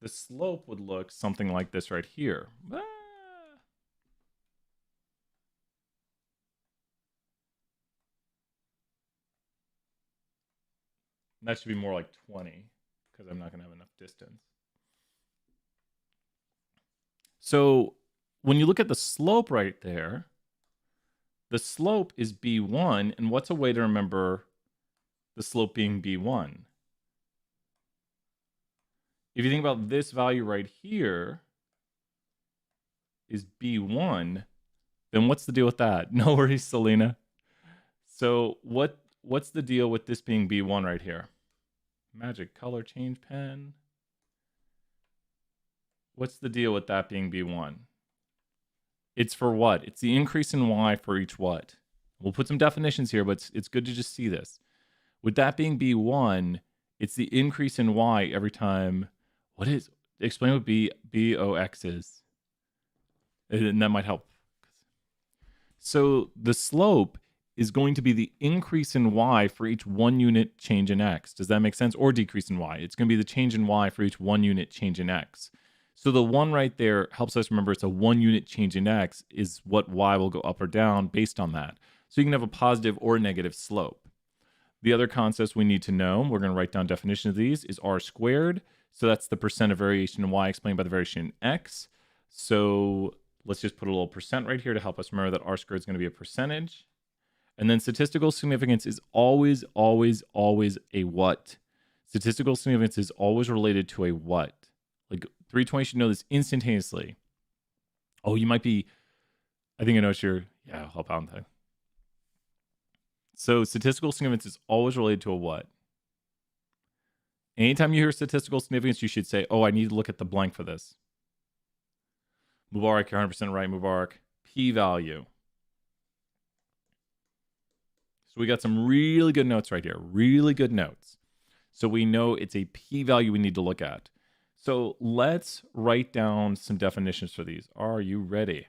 the slope would look something like this right here. That should be more like 20 because I'm not going to have enough distance. So when you look at the slope right there, the slope is B1. And what's a way to remember the slope being B1? If you think about this value right here is B1, then what's the deal with that? No worries, Selena. So what's the deal with this being B1 right here? Magic color change pen. What's the deal with that being B1? It's for what? It's the increase in Y for each what? We'll put some definitions here, but it's good to just see this. With that being B1, it's the increase in Y every time. Explain what BOX is. And that might help. So the slope is going to be the increase in Y for each 1 unit change in X. Does that make sense? Or decrease in Y. It's going to be the change in Y for each 1 unit change in X. So the 1 right there helps us remember it's a 1 unit change in X is what Y will go up or down based on that. So you can have a positive or negative slope. The other concepts we need to know, we're going to write down definition of these, is R squared. So that's the percent of variation in Y explained by the variation in X. So let's just put a little percent right here to help us remember that R squared is going to be a percentage. And then statistical significance is always, always, always a what? Statistical significance is always related to a what? Like 320 should know this instantaneously. Oh, you might be, I think I know what you're, yeah, I'll help out in time. So statistical significance is always related to a what? Anytime you hear statistical significance, you should say, oh, I need to look at the blank for this. Mubarak, you're 100% right, Mubarak. P-value. So we got some really good notes right here. Really good notes. So we know it's a p-value we need to look at. So let's write down some definitions for these. Are you ready?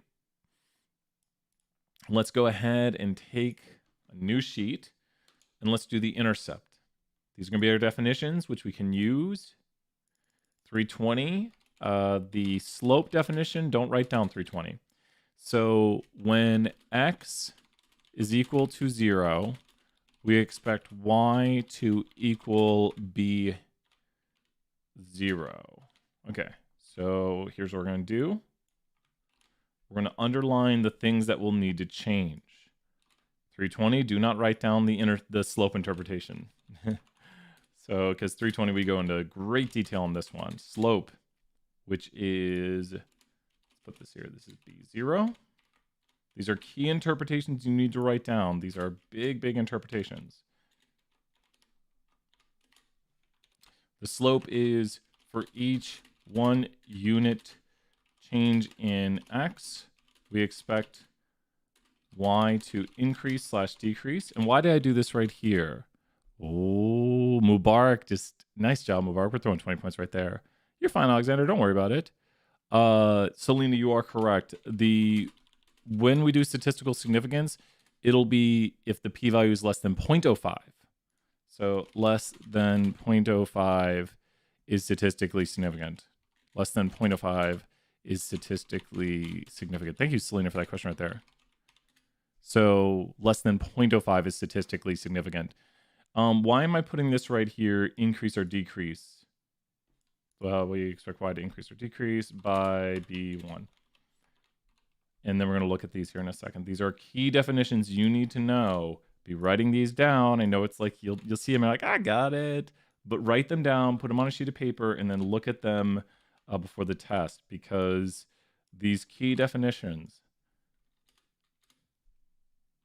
Let's go ahead and take a new sheet and let's do the intercept. These are going to be our definitions, which we can use. 320. The slope definition, don't write down 320. So when x is equal to 0, we expect y to equal b 0. Okay, so here's what we're going to do. We're going to underline the things that we'll need to change. 320, do not write down the slope interpretation. So, because 320, we go into great detail on this one. Slope, which is, let's put this here, this is b0. These are key interpretations you need to write down. These are big, big interpretations. The slope is for each 1 unit change in x, we expect y to increase / decrease. And why did I do this right here? Oh, Mubarak, just nice job, Mubarak. We're throwing 20 points right there. You're fine, Alexander. Don't worry about it. Selena, you are correct. When we do statistical significance, it'll be if the p-value is less than 0.05. So less than 0.05 is statistically significant. Less than 0.05 is statistically significant. Thank you, Selena, for that question right there. So less than 0.05 is statistically significant. Why am I putting this right here? Increase or decrease? Well, we expect y to increase or decrease by b1. And then we're going to look at these here in a second. These are key definitions you need to know. Be writing these down. I know it's like you'll see them and you're like, I got it. But write them down, put them on a sheet of paper, and then look at them before the test, because these key definitions.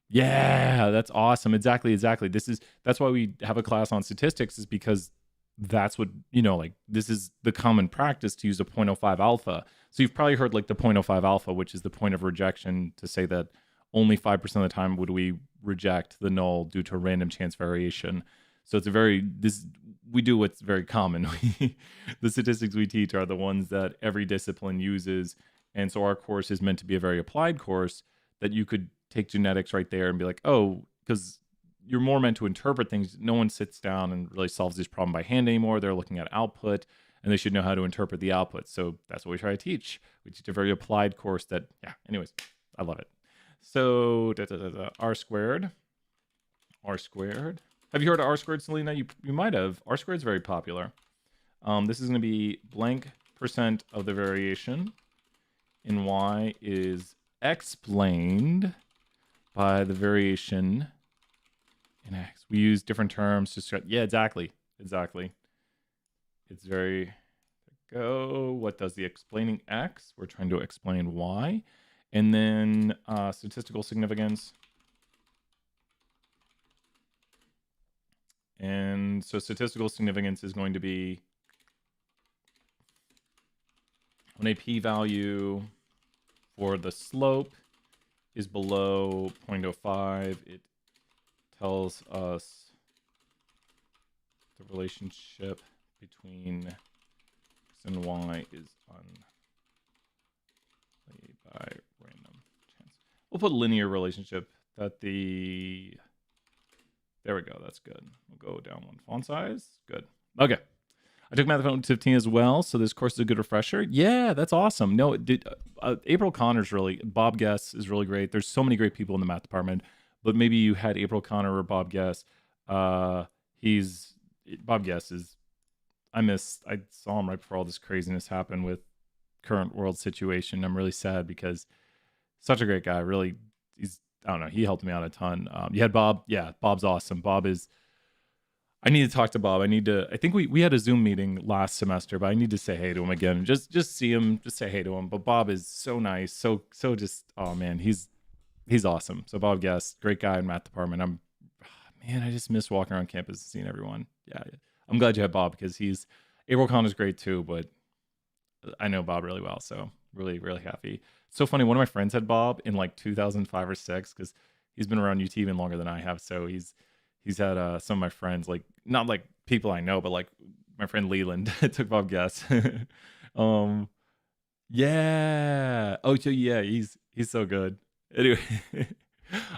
Yeah, that's awesome. Exactly. That's why we have a class on statistics, is because that's what, like, this is the common practice to use a 0.05 alpha. So you've probably heard like the 0.05 alpha, which is the point of rejection, to say that only 5% of the time would we reject the null due to random chance variation. So it's we do what's very common. The statistics we teach are the ones that every discipline uses. And so our course is meant to be a very applied course that you could take genetics right there and be like, oh, because you're more meant to interpret things. No one sits down and really solves this problem by hand anymore. They're looking at output, and they should know how to interpret the output. So that's what we try to teach. We teach a very applied course that, yeah, anyways, I love it. So R squared. Have you heard of R squared, Selena? You might have. R squared is very popular. This is going to be blank % of the variation in y is explained by the variation in x. We use different terms to start. Yeah, exactly. It's very, go. What does the explaining x? We're trying to explain y. And then statistical significance. And so statistical significance is going to be when a p-value for the slope is below 0.05, it tells us the relationship between x and y is unlikely by random chance. We'll put linear relationship that the... There we go. That's good. We'll go down one font size. Good. Okay. I took Math 15 as well, so this course is a good refresher. Yeah, that's awesome. No, April Connor's really... Bob Guess is really great. There's so many great people in the math department, but maybe you had April Connor or Bob Guess. Bob Guess is... I saw him right before all this craziness happened with current world situation. I'm really sad because such a great guy. Really, I don't know. He helped me out a ton. You had Bob. Yeah, Bob's awesome. Bob is... I need to talk to Bob. I think we had a Zoom meeting last semester, but I need to say hey to him again. Just see him, just say hey to him. But Bob is so nice. So just, oh man, he's awesome. So Bob Guest, great guy in math department. I just miss walking around campus and seeing everyone. Yeah. I'm glad you had Bob, because April Con is great too, but I know Bob really well. So really, really happy. So funny. One of my friends had Bob in like 2005 or 6, because he's been around UT even longer than I have. So he's had some of my friends, like, not like people I know, but like my friend Leland took Bob Guess. Yeah. Oh, so yeah, he's so good. Anyway,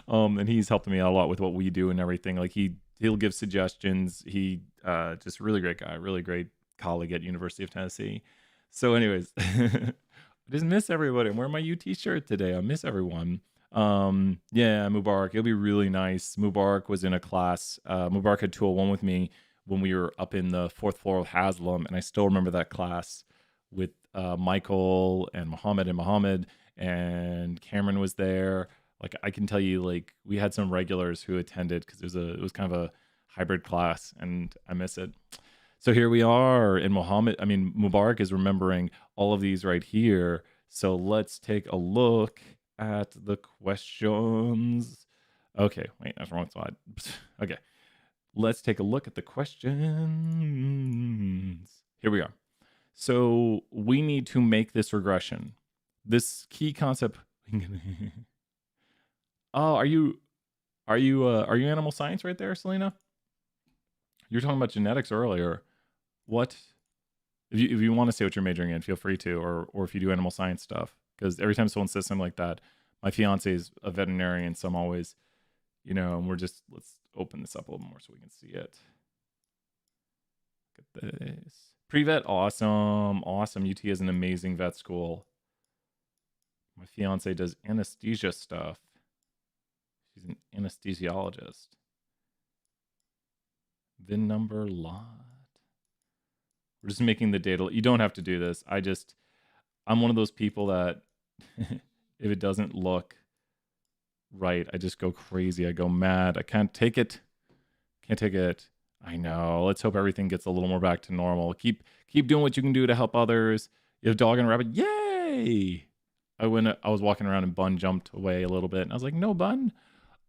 and he's helped me out a lot with what we do and everything. Like he'll give suggestions. He just really great guy, really great colleague at University of Tennessee. So anyways, I just miss everybody. I'm wearing my UT shirt today. I miss everyone. Yeah, Mubarak, it'll be really nice. Mubarak was in a class. Mubarak had 201 with me when we were up in the 4th floor of Haslam, and I still remember that class with Michael and Mohammed and Cameron was there. Like, I can tell you, like, we had some regulars who attended, because it was kind of a hybrid class, and I miss it. So here we are, and Mubarak is remembering all of these right here. So let's take a look at the questions. Okay, wait, that's the wrong slide. Okay, let's take a look at the questions. Here we are. So we need to make this regression. This key concept. Oh, are you animal science right there, Selena? You were talking about genetics earlier. What? If you want to say what you're majoring in, feel free to, or if you do animal science stuff. Because every time someone says something like that, my fiance is a veterinarian, so I'm always, and let's open this up a little more so we can see it. Look at this. Pre-vet, awesome. UT is an amazing vet school. My fiance does anesthesia stuff. She's an anesthesiologist. VIN number, lot. We're just making the data. You don't have to do this. I'm one of those people that if it doesn't look right, I just go crazy. I go mad. I can't take it. Can't take it. I know. Let's hope everything gets a little more back to normal. Keep doing what you can do to help others. You have dog and rabbit. Yay! I was walking around and Bun jumped away a little bit. And I was like, no, Bun.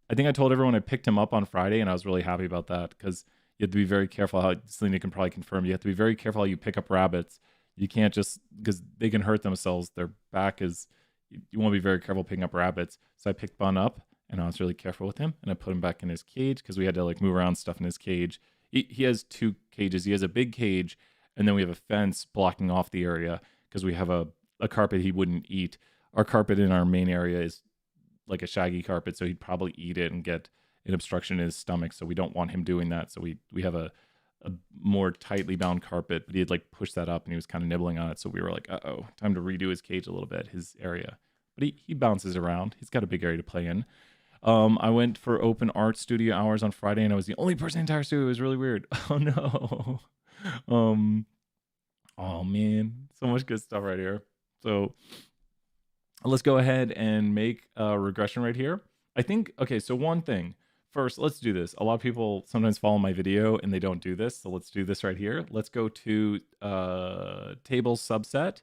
I think I told everyone I picked him up on Friday, and I was really happy about that because you have to be very careful how, Selena can probably confirm, you have to be very careful how you pick up rabbits. You can't just, because they can hurt themselves. Their back is, you want to be very careful picking up rabbits. So I picked Bun up, and I was really careful with him, and I put him back in his cage because we had to like move around stuff in his cage. He has 2 cages. He has a big cage, and then we have a fence blocking off the area because we have a carpet he wouldn't eat. Our carpet in our main area is like a shaggy carpet, so he'd probably eat it and get an obstruction in his stomach. So we don't want him doing that. So we have a more tightly bound carpet, but he had like pushed that up and he was kind of nibbling on it. So we were like, uh-oh, time to redo his cage a little bit, his area. But he bounces around. He's got a big area to play in. I went for open art studio hours on Friday, and I was the only person in the entire studio. It was really weird. Oh no. Oh man, so much good stuff right here. So let's go ahead and make a regression right here. I think, okay, so one thing. First, let's do this. A lot of people sometimes follow my video and they don't do this. So let's do this right here. Let's go to table subset.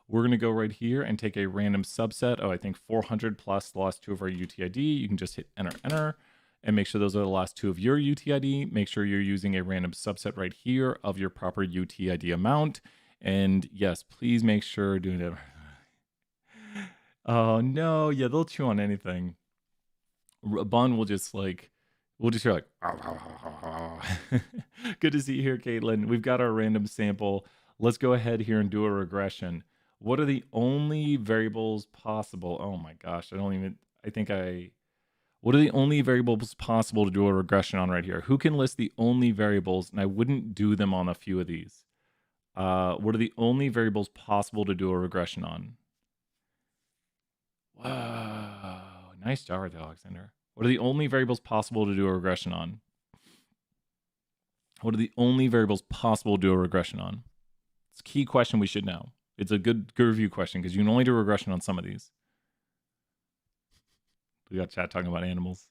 We're going to go right here and take a random subset. Oh, I think 400 plus the last 2 of our UTID. You can just hit enter, and make sure those are the last 2 of your UTID. Make sure you're using a random subset right here of your proper UTID amount. And yes, please make sure doing it. Oh no, yeah, they'll chew on anything. Bun will just like, we'll just hear like, good to see you here, Caitlin. We've got our random sample. Let's go ahead here and do a regression. What are the only variables possible? Oh my gosh, what are the only variables possible to do a regression on right here? Who can list the only variables? And I wouldn't do them on a few of these. What are the only variables possible to do a regression on? Wow, nice job, Alexander. What are the only variables possible to do a regression on? What are the only variables possible to do a regression on? It's a key question we should know. It's a good review question because you can only do a regression on some of these. We got chat talking about animals.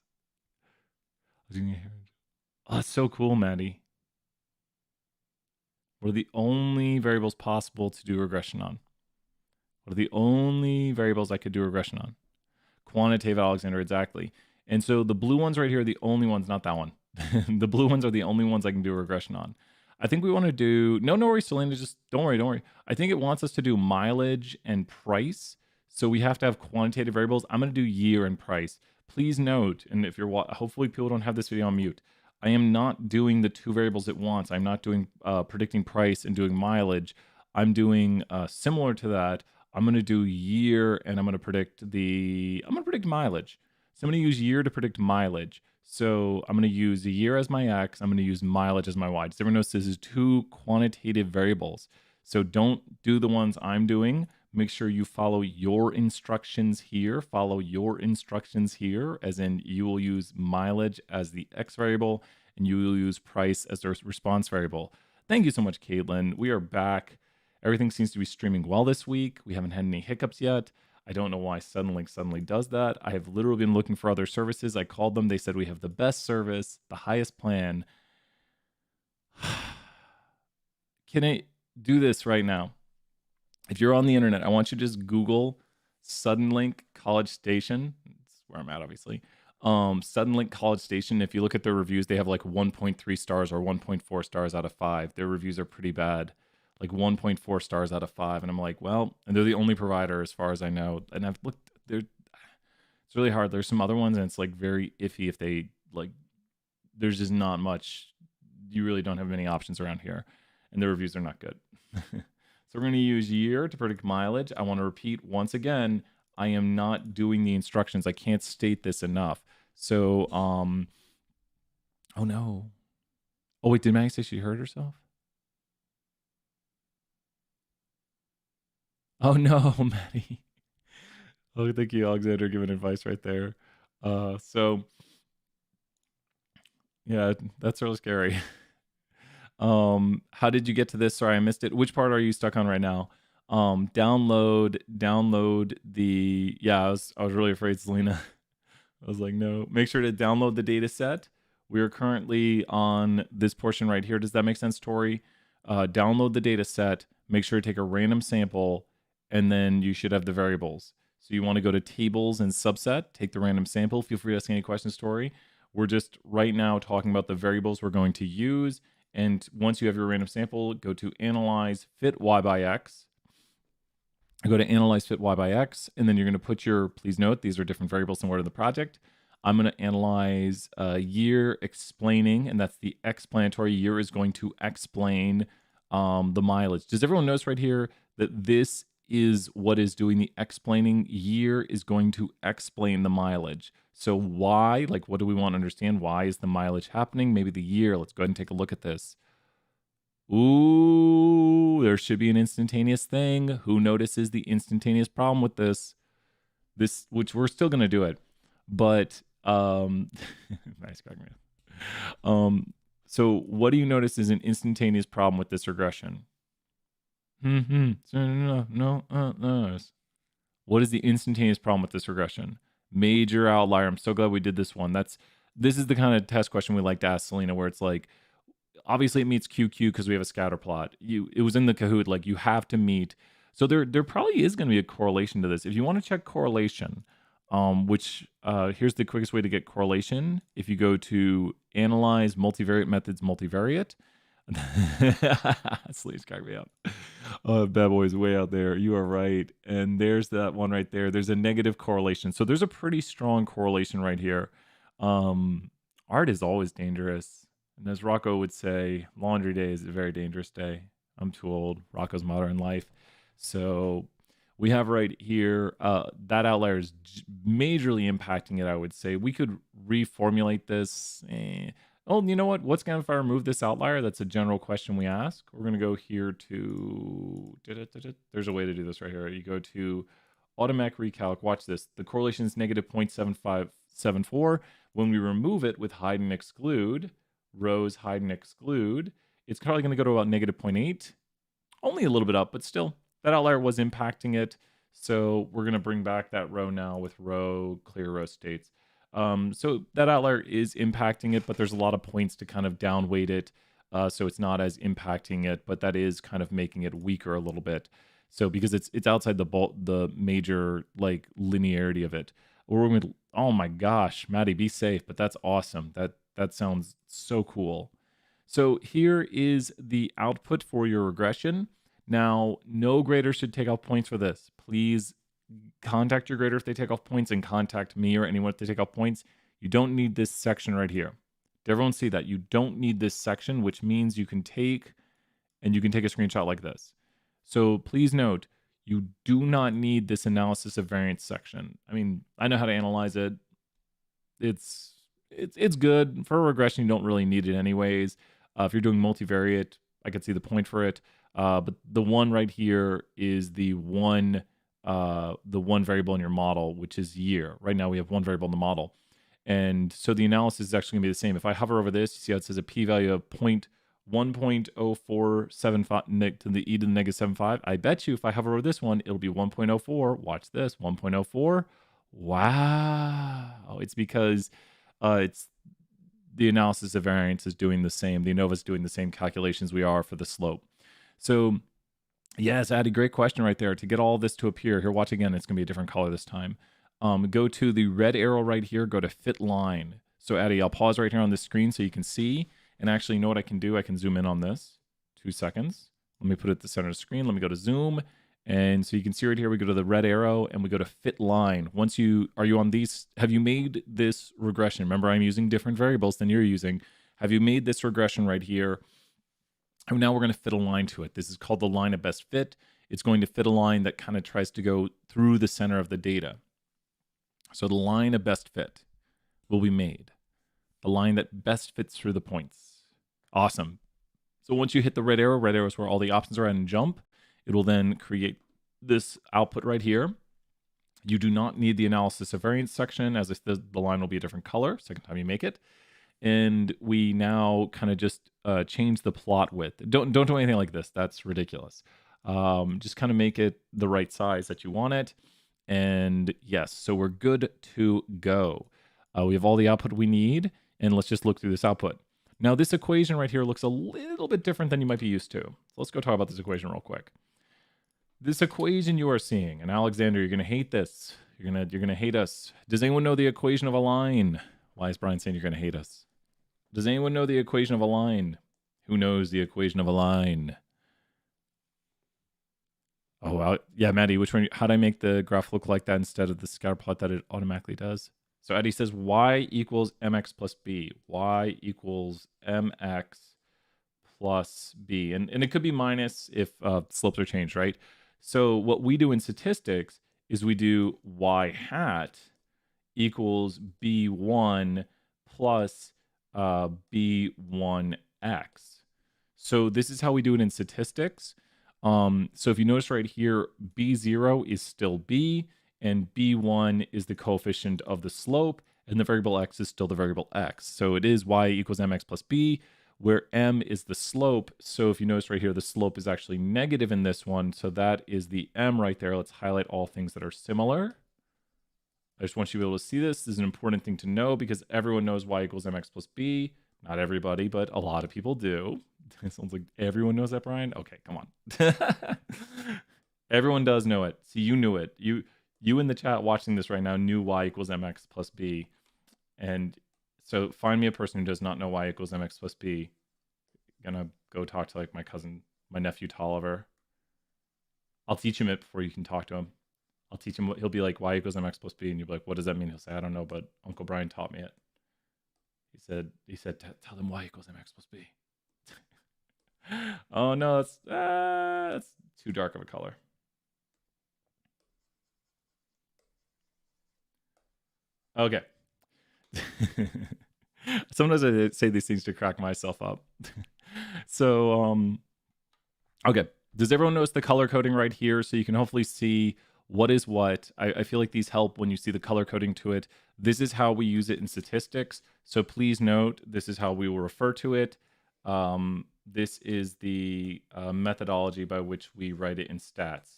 Oh, that's so cool, Maddie. What are the only variables possible to do regression on? What are the only variables I could do regression on? Quantitative, Alexander, exactly. And so the blue ones right here are the only ones, not that one. The blue ones are the only ones I can do a regression on. I think we want to do, no worries, Selena, just don't worry. I think it wants us to do mileage and price. So we have to have quantitative variables. I'm going to do year and price. Please note, and if you're, hopefully people don't have this video on mute, I am not doing the 2 variables at once. I'm not doing predicting price and doing mileage. I'm doing similar to that. I'm going to do year and I'm going to predict mileage. So I'm going to use year to predict mileage. So I'm going to use the year as my X. I'm going to use mileage as my Y. Does everyone notice this is 2 quantitative variables? So don't do the ones I'm doing. Make sure you follow your instructions here. Follow your instructions here, as in you will use mileage as the X variable and you will use price as the response variable. Thank you so much, Caitlin. We are back. Everything seems to be streaming well this week. We haven't had any hiccups yet. I don't know why Suddenlink suddenly does that. I have literally been looking for other services. I called them. They said we have the best service, the highest plan. Can I do this right now? If you're on the internet, I want you to just Google Suddenlink College Station. That's where I'm at, obviously. Suddenlink College Station. If you look at their reviews, they have like 1.3 stars or 1.4 stars out of 5. Their reviews are pretty bad. Like 1.4 stars out of 5. And I'm like, well, and they're the only provider as far as I know. And I've looked, it's really hard. There's some other ones and it's like very iffy if they like, there's just not much. You really don't have many options around here. And the reviews are not good. So we're going to use year to predict mileage. I want to repeat once again, I am not doing the instructions. I can't state this enough. So, oh no. Oh wait, did Maggie say she hurt herself? Oh no, Maddie. Oh, thank you, Alexander, giving advice right there. So yeah, that's really scary. How did you get to this? Sorry, I missed it. Which part are you stuck on right now? Download the, yeah, I was really afraid, Selena. I was like, no, make sure to download the data set. We are currently on this portion right here. Does that make sense, Tori? Download the data set, make sure to take a random sample, and then you should have the variables. So you want to go to tables and subset, take the random sample. Feel free to ask any questions, Tori. We're just right now talking about the variables we're going to use. And once you have your random sample, go to analyze fit y by x. Go to analyze fit y by x, and then you're going to put your, please note, these are different variables than what are in the project. I'm going to analyze year explaining, and that's the explanatory. Year is going to explain the mileage. Does everyone notice right here that this is what is doing the explaining? Year is going to explain the mileage. So why, like what do we want to understand? Why is the mileage happening? Maybe the year. Let's go ahead and take a look at this. Ooh, there should be an instantaneous thing. Who notices the instantaneous problem with this? This, which we're still going to do it. But, nice, man. So what do you notice is an instantaneous problem with this regression? No. What is the instantaneous problem with this regression? Major outlier. I'm so glad we did this one. This is the kind of test question we like to ask, Selena, where it's like, obviously it meets QQ because we have a scatter plot. It was in the Kahoot, like you have to meet. So there probably is going to be a correlation to this. If you want to check correlation, which here's the quickest way to get correlation. If you go to analyze multivariate methods, multivariate. Sleeves crack me up. Oh, bad boy's way out there. You are right. And there's that one right there. There's a negative correlation. So there's a pretty strong correlation right here. Art is always dangerous. And as Rocco would say, laundry day is a very dangerous day. I'm too old. Rocco's modern life. So we have right here, that outlier is majorly impacting it, I would say. We could reformulate this. Oh, you know what? What's going to if I remove this outlier? That's a general question we ask. We're going to go here to, there's a way to do this right here. You go to automatic recalc. Watch this. The correlation is negative 0.7574. When we remove it with hide and exclude, rows hide and exclude, it's probably going to go to about negative 0.8. Only a little bit up, but still, that outlier was impacting it. So we're going to bring back that row now with row, clear row states. So that outlier is impacting it, but there's a lot of points to kind of downweight it. So it's not as impacting it, but that is kind of making it weaker a little bit. So because it's outside the major like linearity of it. We're going to, oh my gosh, Maddie, be safe. But that's awesome. That sounds so cool. So here is the output for your regression. Now, no grader should take off points for this. Please contact your grader if they take off points, and contact me or anyone if they take off points. You don't need this section right here. Did everyone see that? You don't need this section, which means you can take a screenshot like this. So please note, you do not need this analysis of variance section. I mean, I know how to analyze it. It's good. For a regression, you don't really need it anyways. If you're doing multivariate, I could see the point for it. But the one right here is the one variable in your model, which is year. Right now we have one variable in the model. And so the analysis is actually gonna be the same. If I hover over this, you see how it says a p-value of 1.0475 to the e to the negative 75. I bet you if I hover over this one, it'll be 1.04. Watch this, 1.04. Wow. It's because it's the analysis of variance is doing the same. The ANOVA is doing the same calculations we are for the slope. So yes, Addie, great question right there. To get all this to appear, here, watch again. It's going to be a different color this time. Go to the red arrow right here. Go to fit line. So Addie, I'll pause right here on this screen so you can see. And actually, you know what I can do? I can zoom in on this. 2 seconds. Let me put it at the center of the screen. Let me go to zoom. And so you can see right here, we go to the red arrow and we go to fit line. Once are you on these? Have you made this regression? Remember, I'm using different variables than you're using. Have you made this regression right here? And now we're going to fit a line to it. This is called the line of best fit. It's going to fit a line that kind of tries to go through the center of the data. So the line of best fit will be made. The line that best fits through the points. Awesome. So once you hit the red arrow is where all the options are at and jump. It will then create this output right here. You do not need the analysis of variance section, as if the line will be a different color second time you make it. and we now kind of just change the plot width. Don't do anything like this. That's ridiculous. Just kind of make it the right size that you want it. And yes, so we're good to go. We have all the output we need, and let's just look through this output. Now, this equation right here looks a little bit different than you might be used to. So let's go talk about this equation real quick. This equation you are seeing, and Alexander, you're gonna hate this. You're gonna hate us. Does anyone know the equation of a line? Why is Brian saying you're gonna hate us? Does anyone know the equation of a line? Who knows the equation of a line? Oh, yeah, Maddie, which one? How do I make the graph look like that instead of the scatter plot that it automatically does? So Eddie says y equals mx plus b. Y equals mx plus b. And it could be minus if slopes are changed, right? So what we do in statistics is we do y hat equals b1 plus b1x. So this is how we do it in statistics. So if you notice right here, b0 is still b, and b1 is the coefficient of the slope, and the variable x is still the variable x. So it is y equals mx plus b, where m is the slope. So if you notice right here, the slope is actually negative in this one. So that is the m right there. Let's highlight all things that are similar. I just want you to be able to see this. This is an important thing to know because everyone knows y equals mx plus b. Not everybody, but a lot of people do. It sounds like everyone knows that, Brian. Okay, come on. Everyone does know it. See, you knew it. You in the chat watching this right now knew y equals mx plus b. And so find me a person who does not know y equals mx plus b. I'm gonna go talk to like my cousin, my nephew Tolliver. I'll teach him it before you can talk to him. I'll teach him what he'll be like, y equals mx plus b, and you'll be like, what does that mean? He'll say, I don't know, but Uncle Brian taught me it. He said, tell them y equals mx plus b. Oh no, that's too dark of a color. Okay. Sometimes I say these things to crack myself up. So, okay. Does everyone notice the color coding right here? So you can hopefully see what is what. I feel like these help when you see the color coding to it. This is how we use it in statistics. So please note, this is how we will refer to it. This is the methodology by which we write it in stats.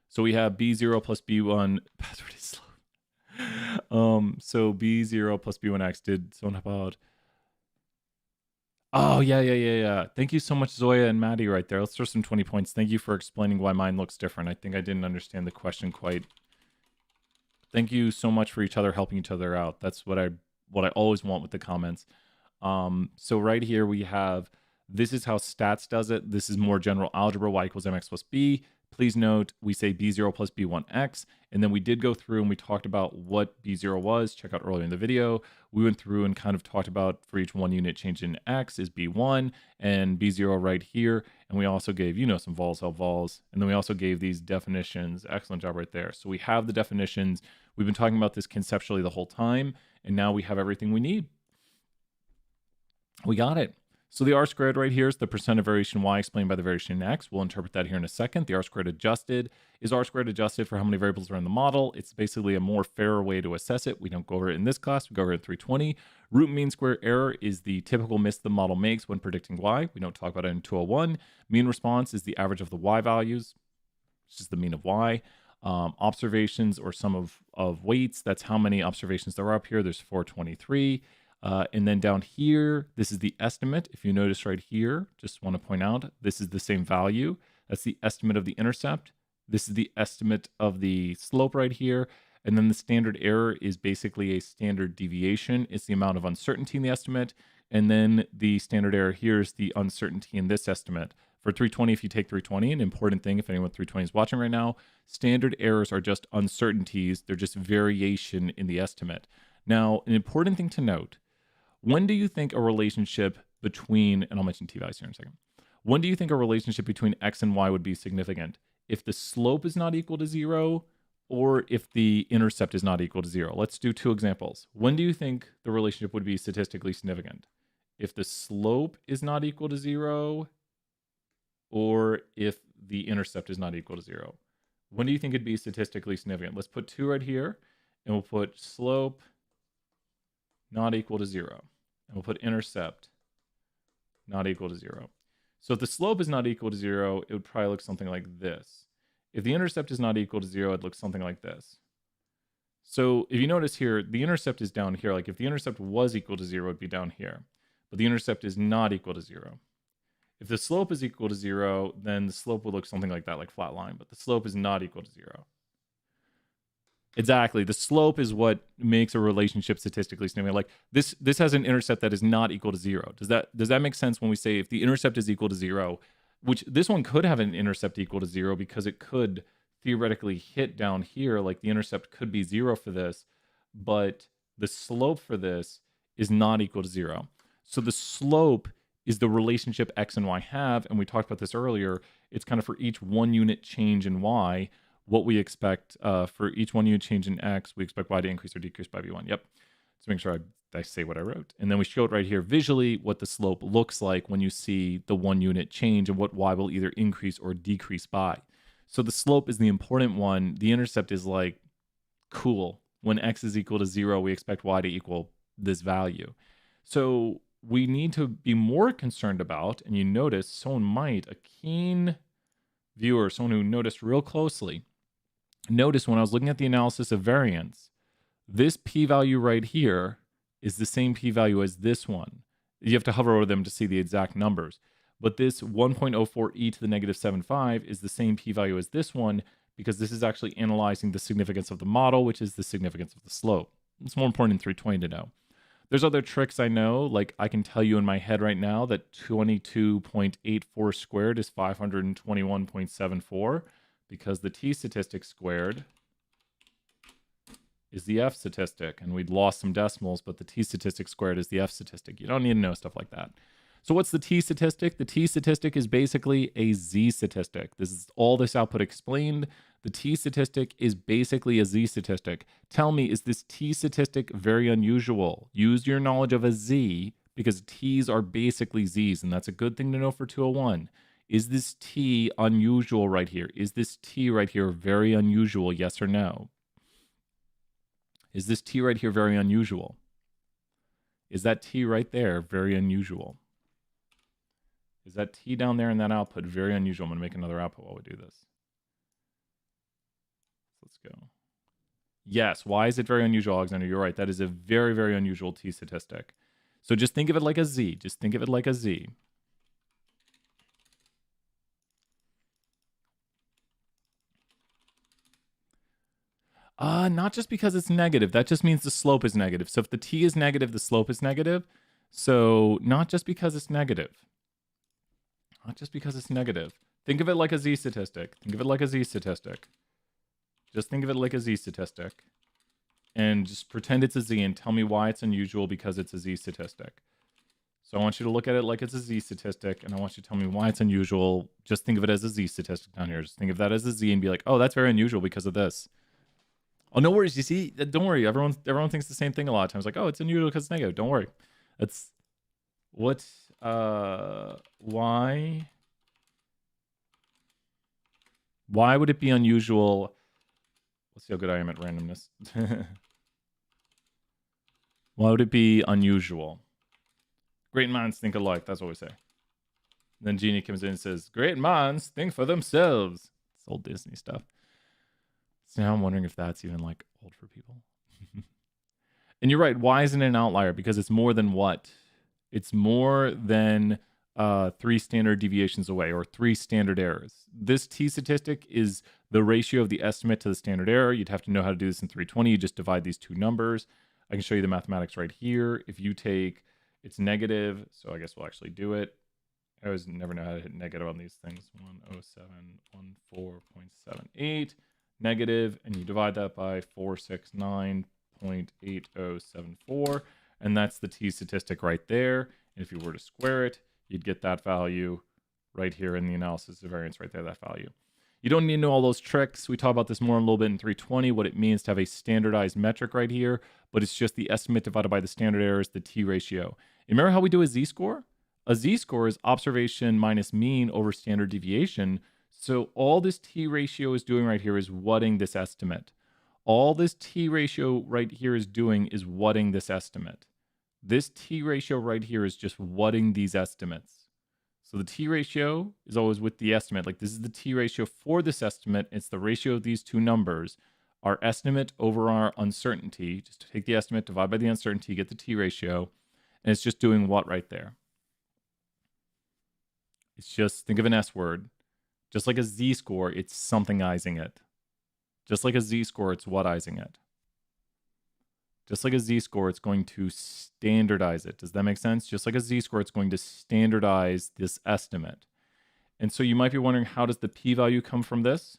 So we have b0 plus b1. Password is slow. So b0 plus b1x did someone about. Oh, yeah. Thank you so much, Zoya and Maddie right there. Let's throw some 20 points. Thank you for explaining why mine looks different. I think I didn't understand the question quite. Thank you so much for each other helping each other out. That's what I always want with the comments. So right here we have, this is how stats does it. This is more general algebra, y equals mx plus b. Please note, we say b0 plus b1x, and then we did go through and we talked about what b0 was. Check out earlier in the video. We went through and kind of talked about for each 1 unit change in x is b1 and b0 right here. And we also gave, some vols, help vols. And then we also gave these definitions. Excellent job right there. So we have the definitions. We've been talking about this conceptually the whole time, and now we have everything we need. We got it. So the r squared right here is the percent of variation y explained by the variation in x. We'll interpret that here in a second. The r squared adjusted is r squared adjusted for how many variables are in the model. It's basically a more fairer way to assess it. We don't go over it in this class. We go over it in 320. Root mean square error is the typical miss the model makes when predicting y. We don't talk about it in 201. Mean response is the average of the y values. It's just the mean of y. Observations or sum of weights. That's how many observations there are up here. There's 423. And then down here, this is the estimate. If you notice right here, just want to point out, this is the same value. That's the estimate of the intercept. This is the estimate of the slope right here. And then the standard error is basically a standard deviation. It's the amount of uncertainty in the estimate. And then the standard error here is the uncertainty in this estimate. For 320, if you take 320, an important thing, if anyone 320 is watching right now, standard errors are just uncertainties. They're just variation in the estimate. Now, an important thing to note, when do you think a relationship between, and I'll mention t-values here in a second. When do you think a relationship between x and y would be significant? If the slope is not equal to 0, or if the intercept is not equal to 0? Let's do 2 examples. When do you think the relationship would be statistically significant? If the slope is not equal to 0, or if the intercept is not equal to 0? When do you think it'd be statistically significant? Let's put 2 right here, and we'll put slope not equal to 0. And we'll put intercept not equal to 0. So if the slope is not equal to 0, it would probably look something like this. If the intercept is not equal to 0, it looks something like this. So if you notice here, the intercept is down here. Like if the intercept was equal to 0, it would be down here. But the intercept is not equal to 0. If the slope is equal to 0, then the slope would look something like that, like flat line. But the slope is not equal to 0. Exactly. The slope is what makes a relationship statistically significant. Like this has an intercept that is not equal to 0. Does that make sense when we say if the intercept is equal to 0, which this one could have an intercept equal to 0 because it could theoretically hit down here, like the intercept could be 0 for this, but the slope for this is not equal to 0. So the slope is the relationship x and y have, and we talked about this earlier. It's kind of for each 1 unit change in y, what we expect for each 1 unit change in x, we expect y to increase or decrease by v1. Yep. So make sure I say what I wrote. And then we show it right here visually what the slope looks like when you see the 1 unit change and what y will either increase or decrease by. So the slope is the important one. The intercept is like, cool. When x is equal to 0, we expect y to equal this value. So we need to be more concerned about, and you notice someone might, a keen viewer, someone who noticed real closely, notice when I was looking at the analysis of variance, this p-value right here is the same p-value as this one. You have to hover over them to see the exact numbers. But this 1.04 e to the negative 7.5 is the same p-value as this one because this is actually analyzing the significance of the model, which is the significance of the slope. It's more important in 320 to know. There's other tricks I know, like I can tell you in my head right now that 22.84 squared is 521.74 because the t-statistic squared is the f statistic, and we'd lost some decimals, but the t-statistic squared is the f statistic. You don't need to know stuff like that. So what's the t-statistic? The t-statistic is basically a z-statistic. This is all this output explained. The t-statistic is basically a z-statistic. Tell me, is this t-statistic very unusual? Use your knowledge of a z, because t's are basically z's, and that's a good thing to know for 201. Is this t unusual right here? Is this t right here very unusual, yes or no? Is this t right here very unusual? Is that t right there very unusual? Is that t down there in that output very unusual? I'm going to make another output while we do this. Let's go. Yes. Why is it very unusual, Alexander? You're right. That is a very, very unusual t-statistic. So just think of it like a z. Just think of it like a z. Not just because it's negative. That just means the slope is negative. So if the t is negative, the slope is negative. So not just because it's negative. Not just because it's negative. Think of it like a z-statistic. Think of it like a z-statistic. Just think of it like a z-statistic. And just pretend it's a z and tell me why it's unusual because it's a z-statistic. So I want you to look at it like it's a z-statistic, and I want you to tell me why it's unusual. Just think of it as a z-statistic down here. Just think of that as a z and be like, oh, that's very unusual because of this. Oh, no worries. You see, don't worry. Everyone thinks the same thing a lot of times. Like, oh, it's unusual because it's negative. Don't worry. That's what. Why would it be unusual? Let's see how good I am at randomness. Why would it be unusual? Great minds think alike. That's what we say. Then Genie comes in and says, great minds think for themselves. It's old Disney stuff. So now I'm wondering if that's even like old for people. And you're right. Why isn't it an outlier? Because it's more than what? It's more than 3 standard deviations away, or 3 standard errors. This t-statistic is the ratio of the estimate to the standard error. You'd have to know how to do this in 320. You just divide these two numbers. I can show you the mathematics right here. If you take, it's negative, so I guess we'll actually do it. I always never know how to hit negative on these things. 10714.78 negative, and you divide that by 469.8074. And that's the t-statistic right there. And if you were to square it, you'd get that value right here in the analysis of variance right there, that value. You don't need to know all those tricks. We talk about this more a little bit in 320, what it means to have a standardized metric right here, but it's just the estimate divided by the standard error is the t-ratio. Remember how we do a z-score? A z-score is observation minus mean over standard deviation. So all this t-ratio is doing right here is whatting this estimate. All this t-ratio right here is doing is whatting this estimate. This T ratio right here is just whatting these estimates. So the T ratio is always with the estimate. Like this is the T ratio for this estimate. It's the ratio of these two numbers. Our estimate over our uncertainty. Just take the estimate, divide by the uncertainty, get the T ratio. And it's just doing what right there? It's just, think of an S word. Just like a Z-score, it's somethingizing it. Just like a Z-score, it's whatizing it. Just like a Z-score, it's going to standardize it. Does that make sense? Just like a Z-score, it's going to standardize this estimate. And so you might be wondering, how does the p-value come from this?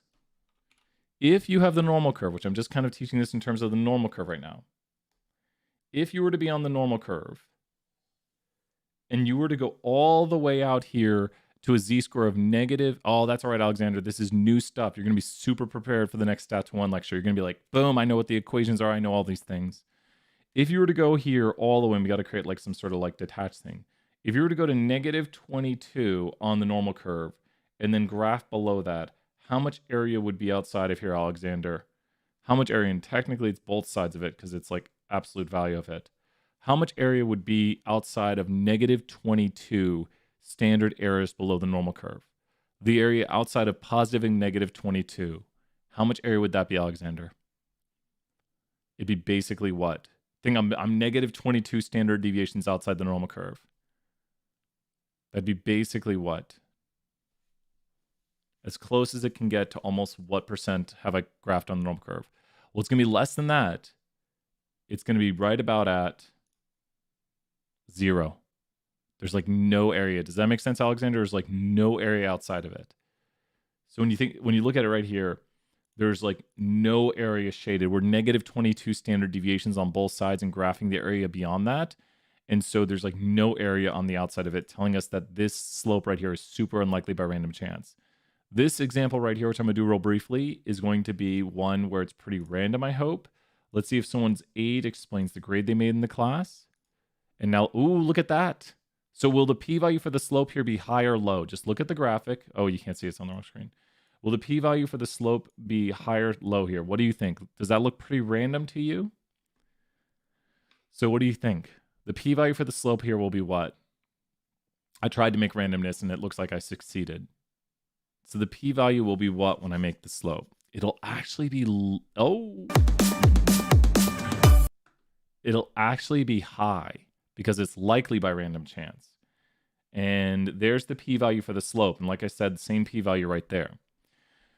If you have the normal curve, which I'm just kind of teaching this in terms of the normal curve right now. If you were to be on the normal curve, and you were to go all the way out here to a z-score of negative, oh, that's all right, Alexander, this is new stuff. You're going to be super prepared for the next Stat 1 lecture. You're going to be like, boom, I know what the equations are. I know all these things. If you were to go here all the way, and we got to create like some sort of like detached thing. If you were to go to negative 22 on the normal curve and then graph below that, how much area would be outside of here, Alexander? How much area? And technically it's both sides of it because it's like absolute value of it. How much area would be outside of negative 22 standard errors below the normal curve? The area outside of positive and negative 22. How much area would that be, Alexander? It'd be basically what? Think I'm negative 22 standard deviations outside the normal curve. That'd be basically what? As close as it can get to almost what percent have I graphed on the normal curve? Well, it's going to be less than that. It's going to be right about at 0. There's like no area. Does that make sense, Alexander? There's like no area outside of it. So when you look at it right here, there's like no area shaded. We're negative 22 standard deviations on both sides and graphing the area beyond that. And so there's like no area on the outside of it, telling us that this slope right here is super unlikely by random chance. This example right here, which I'm going to do real briefly, is going to be one where it's pretty random, I hope. Let's see if someone's aide explains the grade they made in the class. And now, ooh, look at that. So will the p-value for the slope here be high or low? Just look at the graphic. Oh, you can't see it on the wrong screen. Will the p-value for the slope be high or low here? What do you think? Does that look pretty random to you? So what do you think? The p-value for the slope here will be what? I tried to make randomness and it looks like I succeeded. So the p-value will be what when I make the slope? It'll actually be, it'll actually be high because it's likely by random chance. And there's the p-value for the slope. And like I said, the same p-value right there.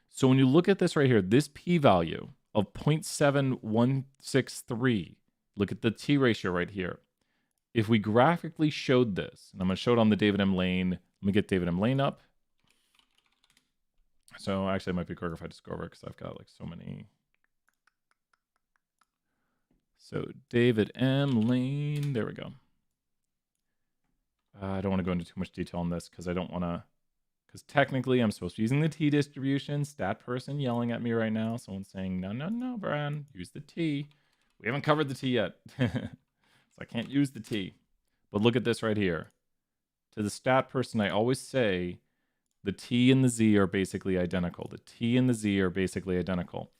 So when you look at this right here, this p-value of 0.7163, look at the t ratio right here. If we graphically showed this, and I'm going to show it on the David M. Lane. Let me get David M. Lane up. So actually, it might be quicker if I just go over it because I've got like so many. So David M. Lane, there we go. I don't want to go into too much detail on this because I don't want to, because technically I'm supposed to be using the t distribution. Stat person yelling at me right now. Someone's saying, no, Brian, use the t. We haven't covered the t yet. So I can't use the t. But look at this right here. To the stat person, I always say the t and the z are basically identical. The t and the z are basically identical.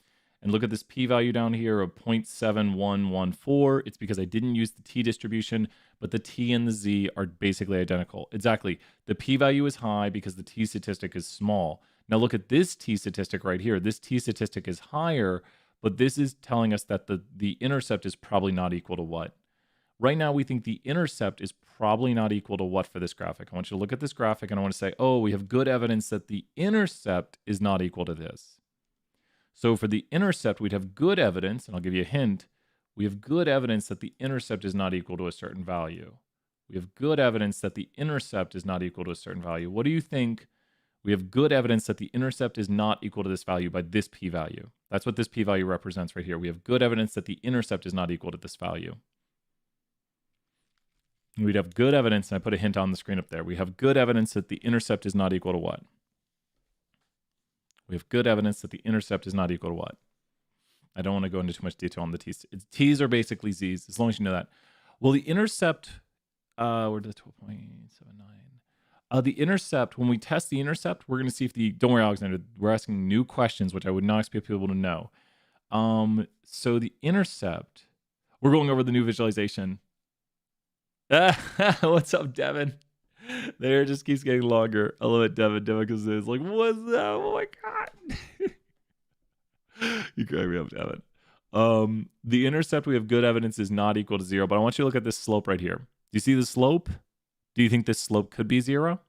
And look at this p-value down here of 0.7114. It's because I didn't use the t distribution, but the t and the z are basically identical. Exactly. The p-value is high because the t statistic is small. Now look at this t statistic right here. This t statistic is higher, but this is telling us that the intercept is probably not equal to what? Right now, we think the intercept is probably not equal to what for this graphic? I want you to look at this graphic and I want to say, oh, we have good evidence that the intercept is not equal to this. So for the intercept, we'd have good evidence, and I'll give you a hint. We have good evidence that the intercept is not equal to a certain value. We have good evidence that the intercept is not equal to a certain value. What do you think? We have good evidence that the intercept is not equal to this value by this p-value. That's what this p-value represents right here. We have good evidence that the intercept is not equal to this value. We'd have good evidence, and I put a hint on the screen up there. We have good evidence that the intercept is not equal to what? We have good evidence that the intercept is not equal to what? I don't want to go into too much detail on the t's. T's are basically z's, as long as you know that. Well, the intercept, where did the 12.79? The intercept, when we test the intercept, we're going to see if the, don't worry, Alexander, we're asking new questions, which I would not expect people to know. So the intercept, we're going over the new visualization. What's up, Devin? There just keeps getting longer. I love it, Devin. Devin comes in. It's like, what's that? Oh my god. You crack me up, Devin. The intercept, we have good evidence, is not equal to 0, but I want you to look at this slope right here. Do you see the slope? Do you think this slope could be 0?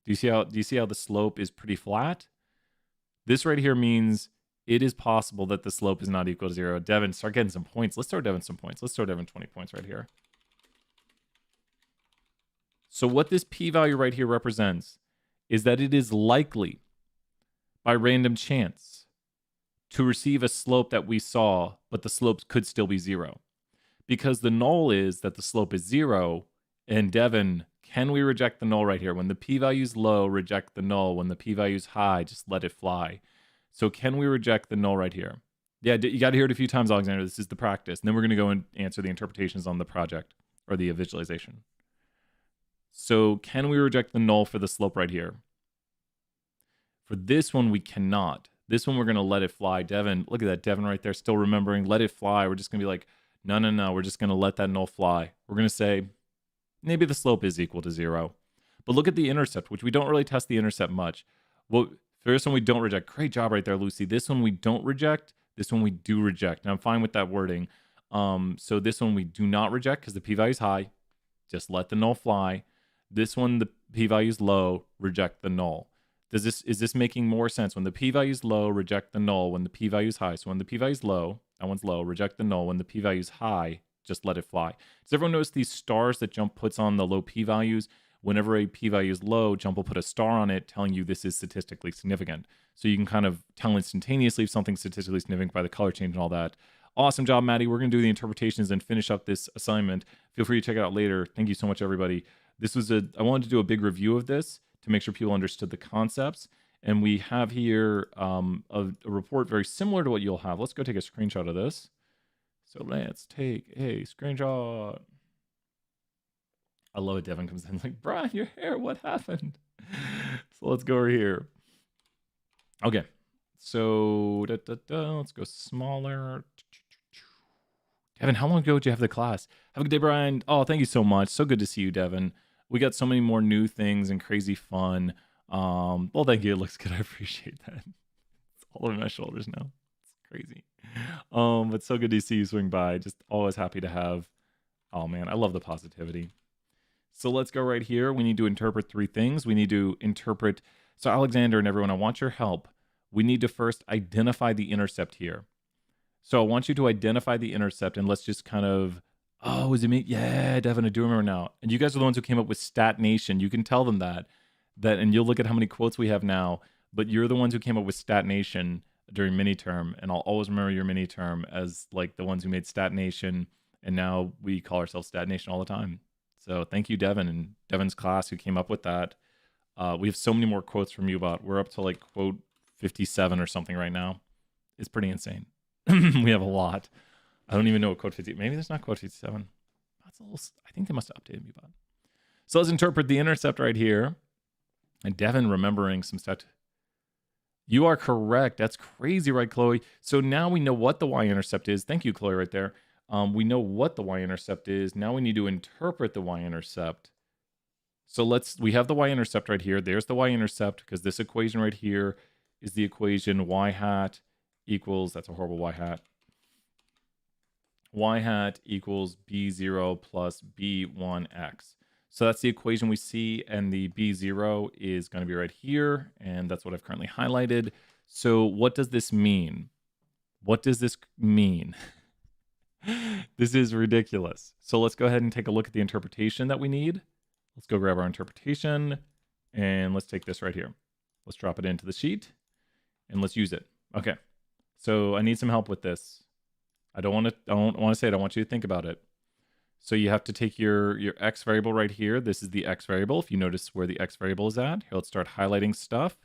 Do you see how the slope is pretty flat? This right here means it is possible that the slope is not equal to 0. Devin, start getting some points. Let's throw Devin some points. Let's throw Devin 20 points right here. So what this p-value right here represents is that it is likely, by random chance, to receive a slope that we saw, but the slope could still be 0. Because the null is that the slope is 0, and Devin, can we reject the null right here? When the p-value is low, reject the null. When the p-value is high, just let it fly. So can we reject the null right here? Yeah, you got to hear it a few times, Alexander. This is the practice. And then we're going to go and answer the interpretations on the project or the visualization. So can we reject the null for the slope right here? For this one, we cannot. This one, we're going to let it fly. Devin, look at that. Devin right there, still remembering. Let it fly. We're just going to be like, no, no, no. We're just going to let that null fly. We're going to say, maybe the slope is equal to 0. But look at the intercept, which we don't really test the intercept much. Well, for this one, we don't reject. Great job right there, Lucy. This one, we don't reject. This one, we do reject. And I'm fine with that wording. So this one, we do not reject because the p-value is high. Just let the null fly. This one, the p-value is low. Reject the null. Is this making more sense? When the p-value is low, reject the null. When the p-value is high. So when the p-value is low, that one's low, reject the null. When the p-value is high, just let it fly. Does everyone notice these stars that Jump puts on the low p-values? Whenever a p-value is low, Jump will put a star on it telling you this is statistically significant. So you can kind of tell instantaneously if something's statistically significant by the color change and all that. Awesome job, Maddie. We're going to do the interpretations and finish up this assignment. Feel free to check it out later. Thank you so much, everybody. I wanted to do a big review of this to make sure people understood the concepts. And we have here a report very similar to what you'll have. Let's go take a screenshot of this. So let's take a screenshot. I love it. Devin comes in like, Brian, your hair, what happened? So let's go over here. Okay. So let's go smaller. Devin, how long ago did you have the class? Have a good day, Brian. Oh, thank you so much. So good to see you, Devin. We got so many more new things and crazy fun. Well, thank you. It looks good. I appreciate that. It's all over my shoulders now. It's crazy. But so good to see you swing by. Just always happy to have. Oh man, I love the positivity. So let's go right here. We need to interpret 3 things. We need to interpret. So Alexander and everyone, I want your help. We need to first identify the intercept here. So I want you to identify the intercept, and let's just kind of, oh, is it me? Yeah, Devin, I do remember now. And you guys are the ones who came up with Stat Nation. You can tell them that, and you'll look at how many quotes we have now, but you're the ones who came up with Stat Nation during mini term, and I'll always remember your mini term as like the ones who made Stat Nation, and now we call ourselves Stat Nation all the time. So thank you, Devin, and Devin's class who came up with that. We have so many more quotes from you, but we're up to like quote 57 or something right now. It's pretty insane. We have a lot. I don't even know what quote 50. Maybe there's not quote 57. That's a little. I think they must have updated me, but. So let's interpret the intercept right here. And Devin remembering some stuff. You are correct. That's crazy, right, Chloe? So now we know what the y-intercept is. Thank you, Chloe, right there. We know what the y-intercept is. Now we need to interpret the y-intercept. So we have the y-intercept right here. There's the y-intercept because this equation right here is the equation y hat equals, that's a horrible y hat. Y hat equals b0 plus b1x. So that's the equation we see, and the b0 is going to be right here, and that's what I've currently highlighted. So what does this mean? What does this mean? This is ridiculous. So let's go ahead and take a look at the interpretation that we need. Let's go grab our interpretation, and let's take this right here. Let's drop it into the sheet, and let's use it. Okay. So I need some help with this. I don't want to say it. I want you to think about it. So you have to take your x variable right here. This is the x variable. If you notice where the x variable is at, here, let's start highlighting stuff.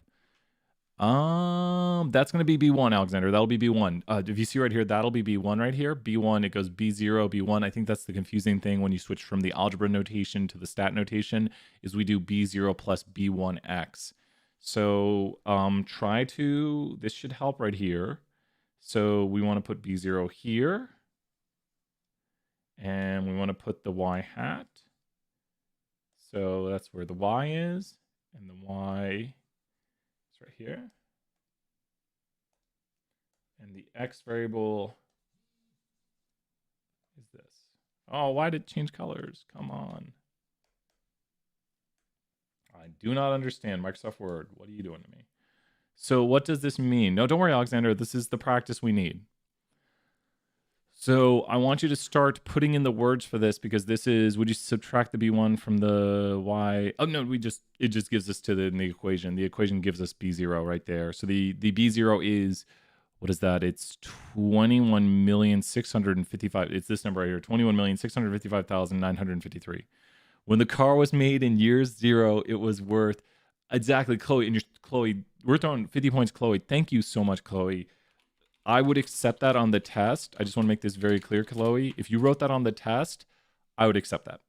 That's going to be B1, Alexander. That'll be B1. If you see right here, that'll be B1 right here. B1, it goes B0, B1. I think that's the confusing thing when you switch from the algebra notation to the stat notation is we do B0 plus B1x. So this should help right here. So we want to put B0 here. And we want to put the y hat So that's where the y is, and the y is right here. And the x variable is this. Oh, why did it change colors? Come on. I do not understand Microsoft Word. What are you doing to me? So what does this mean? No, don't worry, Alexander. This is the practice we need. So I want you to start putting in the words for this, because this is, would you subtract the B1 from the Y? Oh, no, it just gives us to in the equation. The equation gives us B0 right there. So the B0 is, what is that? It's 21,655,000. It's this number right here, 21,655,953. When the car was made in year 0, it was worth, exactly, Chloe, and Chloe, we're throwing 50 points, Chloe. Thank you so much, Chloe. I would accept that on the test. I just want to make this very clear, Chloe. If you wrote that on the test, I would accept that.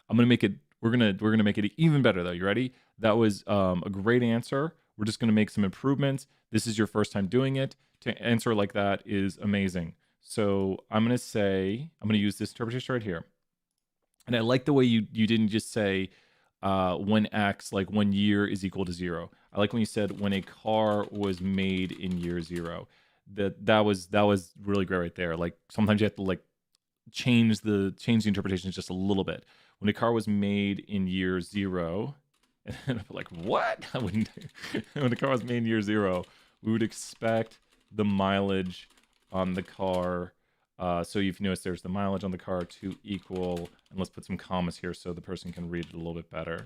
I'm gonna make it. We're gonna make it even better though. You ready? That was a great answer. We're just gonna make some improvements. This is your first time doing it. To answer like that is amazing. So I'm gonna use this interpretation right here. And I like the way you didn't just say when X, like when year is equal to 0. I like when you said when a car was made in year 0. That was really great right there. Like sometimes you have to like change the interpretations just a little bit. When a car was made in year 0, and I'm like, what? I wouldn't. When a car was made in year 0, we would expect the mileage on the car. So you've noticed there's the mileage on the car to equal, and let's put some commas here so the person can read it a little bit better.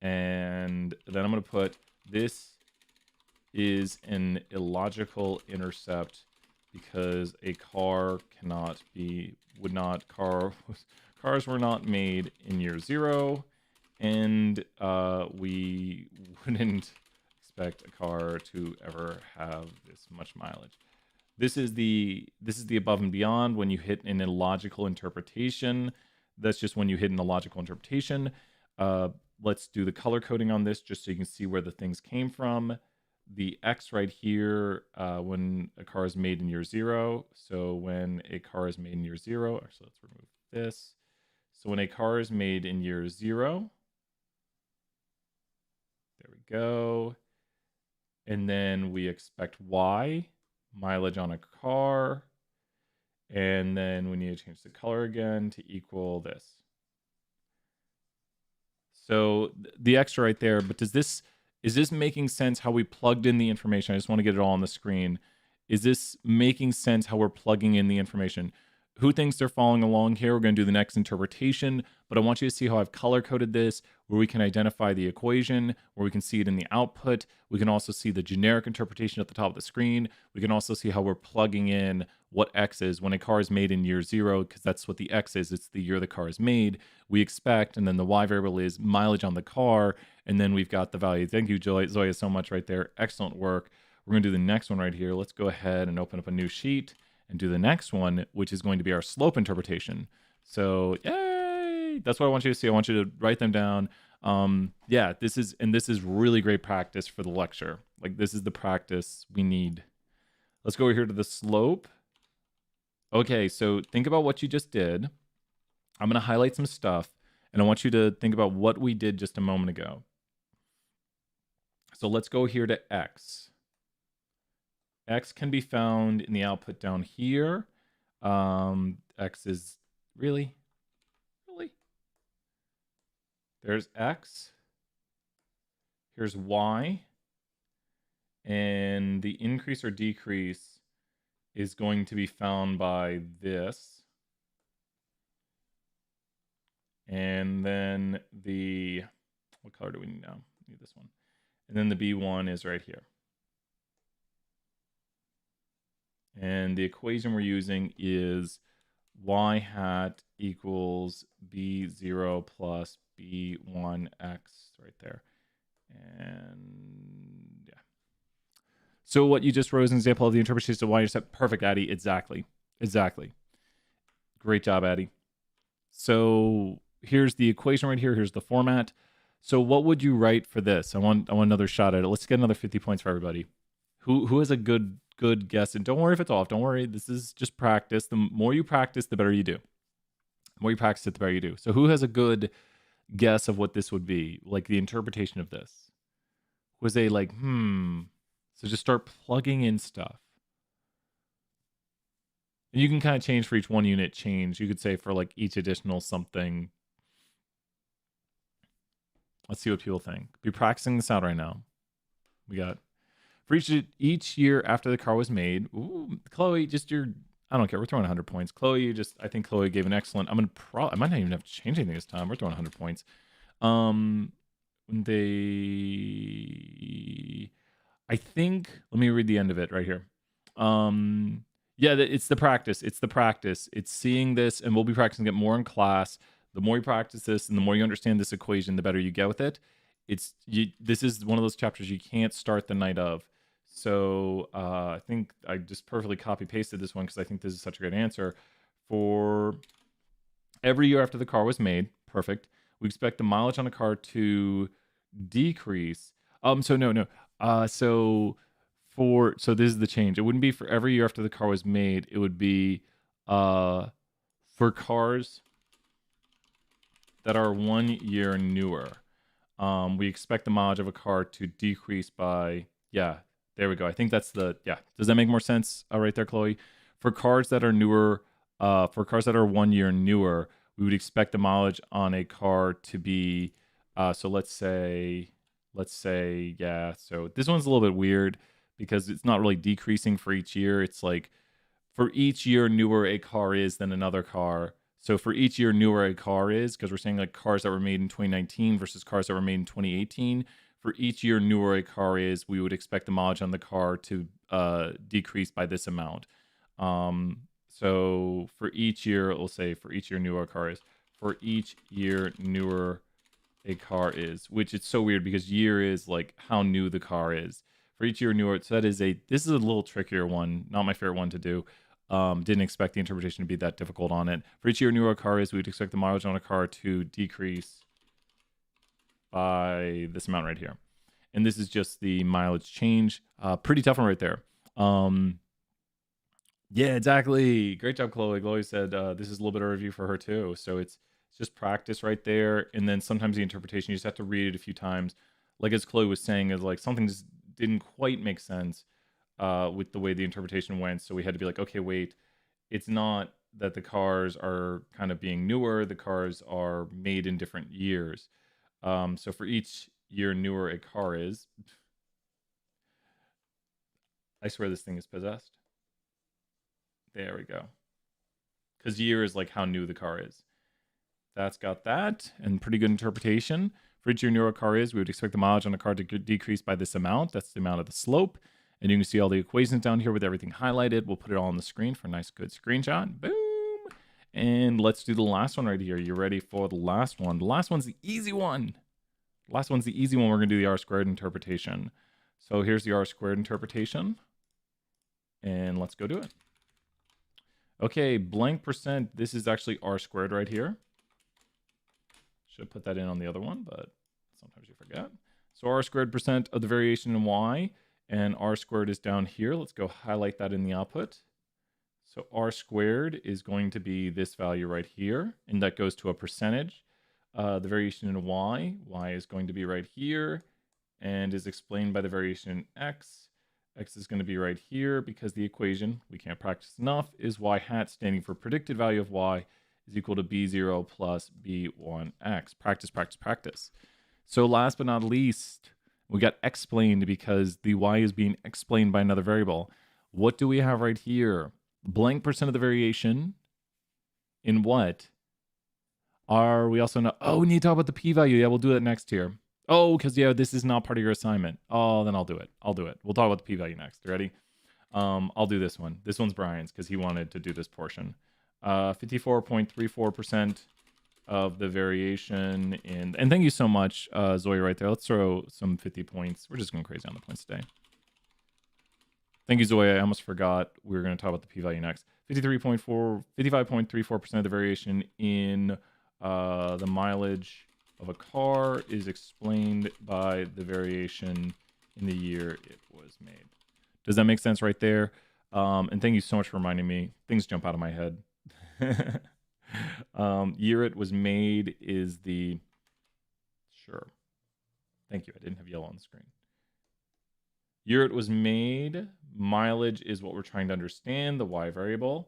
And then I'm going to put this is an illogical intercept because a car cars were not made in year 0, and we wouldn't expect a car to ever have this much mileage. This is the above and beyond when you hit an illogical interpretation. That's just when you hit an illogical interpretation. Let's do the color coding on this just so you can see where the things came from. The X right here, when a car is made in year 0. So when a car is made in year 0, actually let's remove this. So when a car is made in year 0, there we go. And then we expect Y, mileage on a car. And then we need to change the color again to equal this. So the extra right there, but is this making sense how we plugged in the information? I just want to get it all on the screen. Is this making sense how we're plugging in the information? Who thinks they're following along here? We're going to do the next interpretation, but I want you to see how I've color coded this, where we can identify the equation, where we can see it in the output. We can also see the generic interpretation at the top of the screen. We can also see how we're plugging in what X is when a car is made in year 0, because that's what the X is. It's the year the car is made. We expect, and then the Y variable is mileage on the car, and then we've got the value. Thank you, Zoya, so much right there. Excellent work. We're going to do the next one right here. Let's go ahead and open up a new sheet and do the next one, which is going to be our slope interpretation. So, yay! That's what I want you to see. I want you to write them down. Yeah, this is really great practice for the lecture. Like, this is the practice we need. Let's go over here to the slope. Okay, so think about what you just did. I'm going to highlight some stuff, and I want you to think about what we did just a moment ago. So let's go here to X. X can be found in the output down here. X is really? There's X. Here's Y. And the increase or decrease is going to be found by this. And then what color do we need now? We need this one. And then the B1 is right here. And the equation we're using is y hat equals b0 plus b1x right there. And yeah. So what you just wrote is an example of the interpretation of y-intercept. Perfect, Addie. Exactly. Great job, Addie. So here's the equation right here. Here's the format. So what would you write for this? I want another shot at it. Let's get another 50 points for everybody. Who has a good guess? And don't worry if it's off. Don't worry. This is just practice. The more you practice, the better you do. The more you practice it, the better you do. So who has a good guess of what this would be, like the interpretation of this? Was they like, so just start plugging in stuff. And you can kind of change for each 1 unit change. You could say for like each additional something. Let's see what people think. Be practicing this out right now. We got for each year after the car was made. Ooh, Chloe, I don't care. We're throwing 100 points. Chloe, I think Chloe gave an excellent. I might not even have to change anything this time. We're throwing 100 points. I think, let me read the end of it right here. Yeah, it's the practice. It's the practice. It's seeing this, and we'll be practicing it more in class. The more you practice this, and the more you understand this equation, the better you get with it. This is one of those chapters you can't start the night of. So I think I just perfectly copy pasted this one because I think this is such a great answer. For every year after the car was made, perfect. We expect the mileage on a car to decrease. So this is the change. It wouldn't be for every year after the car was made. It would be for cars that are 1 year newer. We expect the mileage of a car to decrease by, there we go. I think that's Does that make more sense right there, Chloe? For cars that are newer, for cars that are 1 year newer, we would expect the mileage on a car to be, so let's say, so this one's a little bit weird because it's not really decreasing for each year. It's like for each year newer a car is than another car. So for each year newer a car is, because we're saying like cars that were made in 2019 versus cars that were made in 2018. For each year newer a car is, we would expect the mileage on the car to decrease by this amount. So for each year, we'll say for each year newer a car is. For each year newer a car is, which it's so weird because year is like how new the car is. For each year newer, so this is a little trickier one, not my favorite one to do. Didn't expect the interpretation to be that difficult on it. For each year newer a car is, we'd expect the mileage on a car to decrease by this amount right here. And this is just the mileage change. Pretty tough one right there. Yeah, exactly. Great job, Chloe. Chloe said this is a little bit of a review for her too. So it's just practice right there. And then sometimes the interpretation, you just have to read it a few times. Like as Chloe was saying, is like something just didn't quite make sense with the way the interpretation went. So we had to be like, okay, wait, it's not that the cars are kind of being newer. The cars are made in different years. So for each year newer a car is, I swear this thing is possessed. There we go. Because year is like how new the car is. That's got that, and pretty good interpretation. For each year newer a car is, we would expect the mileage on a car to decrease by this amount. That's the amount of the slope. And you can see all the equations down here with everything highlighted. We'll put it all on the screen for a nice, good screenshot. Boom. And let's do the last one right here. You ready for the last one? The last one's the easy one. The last one's the easy one. We're going to do the R squared interpretation. So here's the R squared interpretation. And let's go do it. Okay, blank percent. This is actually R squared right here. Should put that in on the other one, but sometimes you forget. So R squared percent of the variation in Y, and R squared is down here. Let's go highlight that in the output. So R squared is going to be this value right here, and that goes to a percentage. The variation in Y is going to be right here, and is explained by the variation in X. X is going to be right here because the equation, we can't practice enough, is Y hat standing for predicted value of Y is equal to B0 plus B1X. Practice, practice, practice. So last but not least, we got explained because the Y is being explained by another variable. What do we have right here? Blank percent of the variation in what? We also know, we need to talk about the p-value. Yeah, we'll do that next here. Oh, because this is not part of your assignment. Oh, then I'll do it. We'll talk about the p-value next. Ready? I'll do this one. This one's Brian's because he wanted to do this portion. 54.34% of the variation in, and thank you so much, Zoe, right there. Let's throw some 50 points. We're just going crazy on the points today. Thank you, Zoe. I almost forgot we were going to talk about the p-value next. 55.34% of the variation in the mileage of a car is explained by the variation in the year it was made. Does that make sense right there? And thank you so much for reminding me. Things jump out of my head. Year it was made is the sure. Thank you. I didn't have yellow on the screen. Year it was made. Mileage is what we're trying to understand, the Y variable.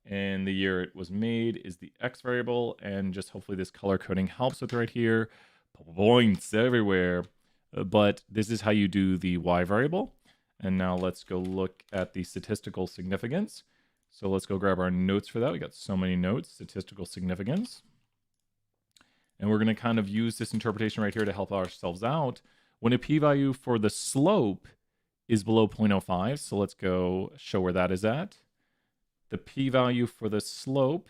And the year it was made is the X variable. And just hopefully this color coding helps with right here. Points everywhere. But this is how you do the Y variable. And now let's go look at the statistical significance. So let's go grab our notes for that. We got so many notes, statistical significance. And we're going to kind of use this interpretation right here to help ourselves out. When a p-value for the slope is below 0.05, so let's go show where that is at. The p-value for the slope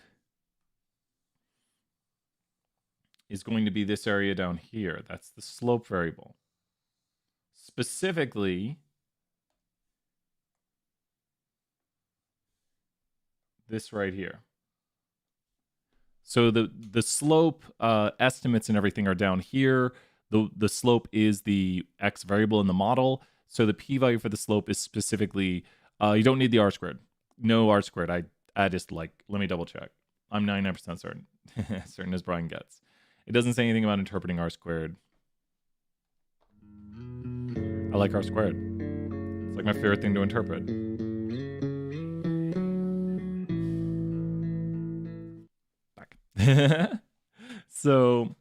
is going to be this area down here. That's the slope variable. Specifically, this right here. So the slope estimates and everything are down here. The slope is the X variable in the model. So the p-value for the slope is specifically, you don't need the R squared. No R squared. I just like, let me double check. I'm 99% certain. Certain as Brian gets. It doesn't say anything about interpreting R squared. I like R squared. It's like my favorite thing to interpret. So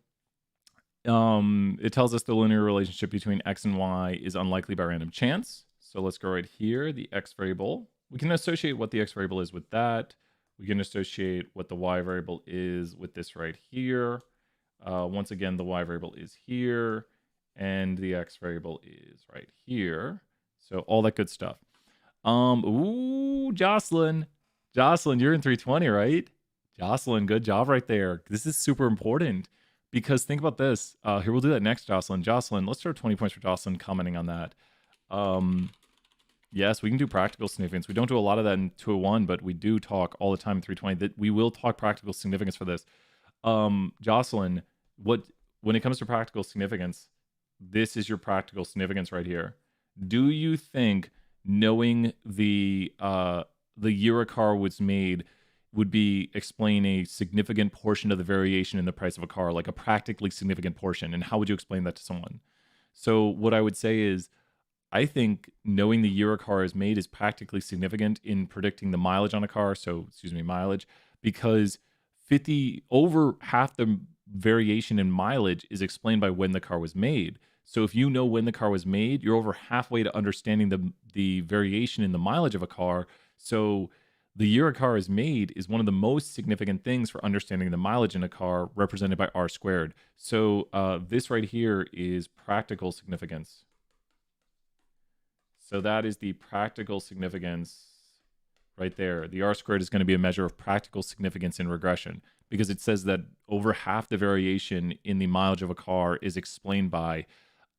it tells us the linear relationship between X and Y is unlikely by random chance. So let's go right here, the X variable. We can associate what the X variable is with that. We can associate what the Y variable is with this right here. Once again, the Y variable is here and the X variable is right here. So all that good stuff. Ooh, Jocelyn, you're in 320, right? Jocelyn, good job right there. This is super important because think about this. Here, we'll do that next, Jocelyn. Jocelyn, let's throw 20 points for Jocelyn commenting on that. Yes, we can do practical significance. We don't do a lot of that in 201, but we do talk all the time in 320. That we will talk practical significance for this. Jocelyn, when it comes to practical significance, this is your practical significance right here. Do you think knowing the year a car was made would be explain a significant portion of the variation in the price of a car, like a practically significant portion? And how would you explain that to someone? So what I would say is, I think knowing the year a car is made is practically significant in predicting the mileage on a car. So, mileage, because over half the variation in mileage is explained by when the car was made. So if you know when the car was made, you're over halfway to understanding the variation in the mileage of a car. So the year a car is made is one of the most significant things for understanding the mileage in a car, represented by R squared. So this right here is practical significance. So that is the practical significance right there. The R squared is going to be a measure of practical significance in regression because it says that over half the variation in the mileage of a car is explained by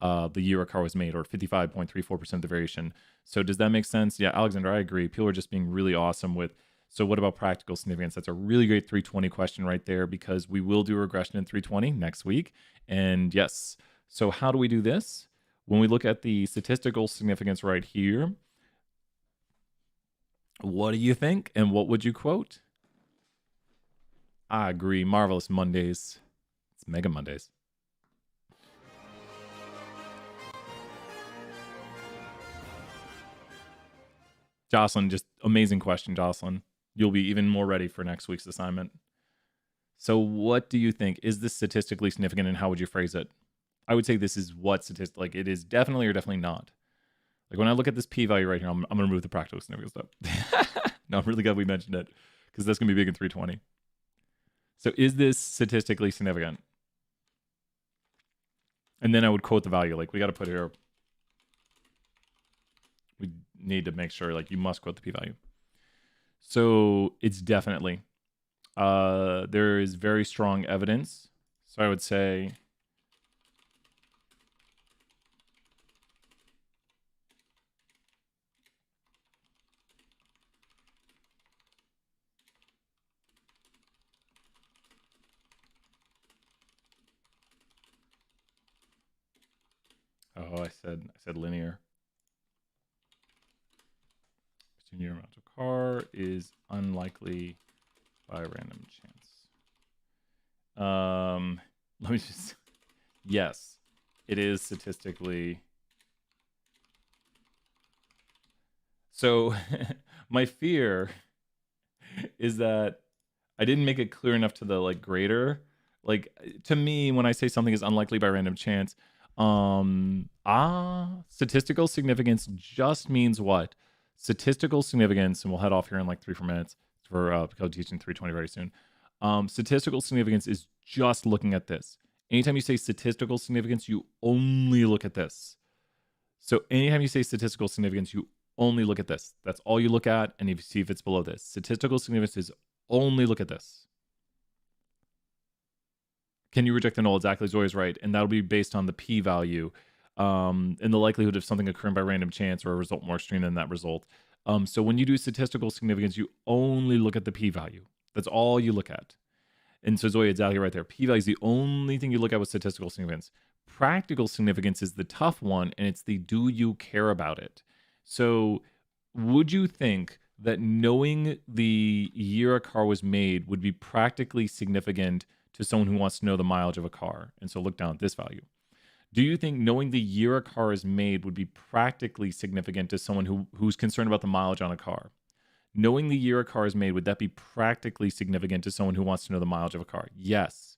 the year a car was made, or 55.34% of the variation. So does that make sense? Yeah, Alexander, I agree. People are just being really awesome with, so what about practical significance? That's a really great 320 question right there, because we will do regression in 320 next week. And yes, so how do we do this? When we look at the statistical significance right here, what do you think? And what would you quote? I agree. Marvelous Mondays. It's Mega Mondays. Jocelyn, just amazing question, Jocelyn. You'll be even more ready for next week's assignment. So what do you think? Is this statistically significant, and how would you phrase it? I would say this is what statistic, like it is definitely or definitely not. Like when I look at this p-value right here, I'm going to remove the practical significance stuff. No, I'm really glad we mentioned it because that's going to be big in 320. So is this statistically significant? And then I would quote the value. Like we got to put here, we need to make sure like you must quote the p-value. So it's definitely, there is very strong evidence. So I would say, oh, I said linear. Year amount of car is unlikely by random chance. Let me just, yes. it is statistically. So my fear is that I didn't make it clear enough to the like grader. Like to me, when I say something is unlikely by random chance, statistical significance just means what? Statistical significance, and we'll head off here in like 3-4 minutes for code teaching 320 very soon. Statistical significance is just looking at this. Anytime you say statistical significance, you only look at this. So anytime you say statistical significance, you only look at this. That's all you look at, and if you see if it's below this. Statistical significance is only look at this. Can you reject the null? Exactly, Zoe is right, and that'll be based on the p-value and the likelihood of something occurring by random chance or a result more extreme than that result. So when you do statistical significance, you only look at the p-value. That's all you look at. And so Zoe, exactly right there. P-value is the only thing you look at with statistical significance. Practical significance is the tough one, and it's the do you care about it? So would you think that knowing the year a car was made would be practically significant to someone who wants to know the mileage of a car? And so look down at this value. Do you think knowing the year a car is made would be practically significant to someone who's concerned about the mileage on a car? Knowing the year a car is made, would that be practically significant to someone who wants to know the mileage of a car? Yes.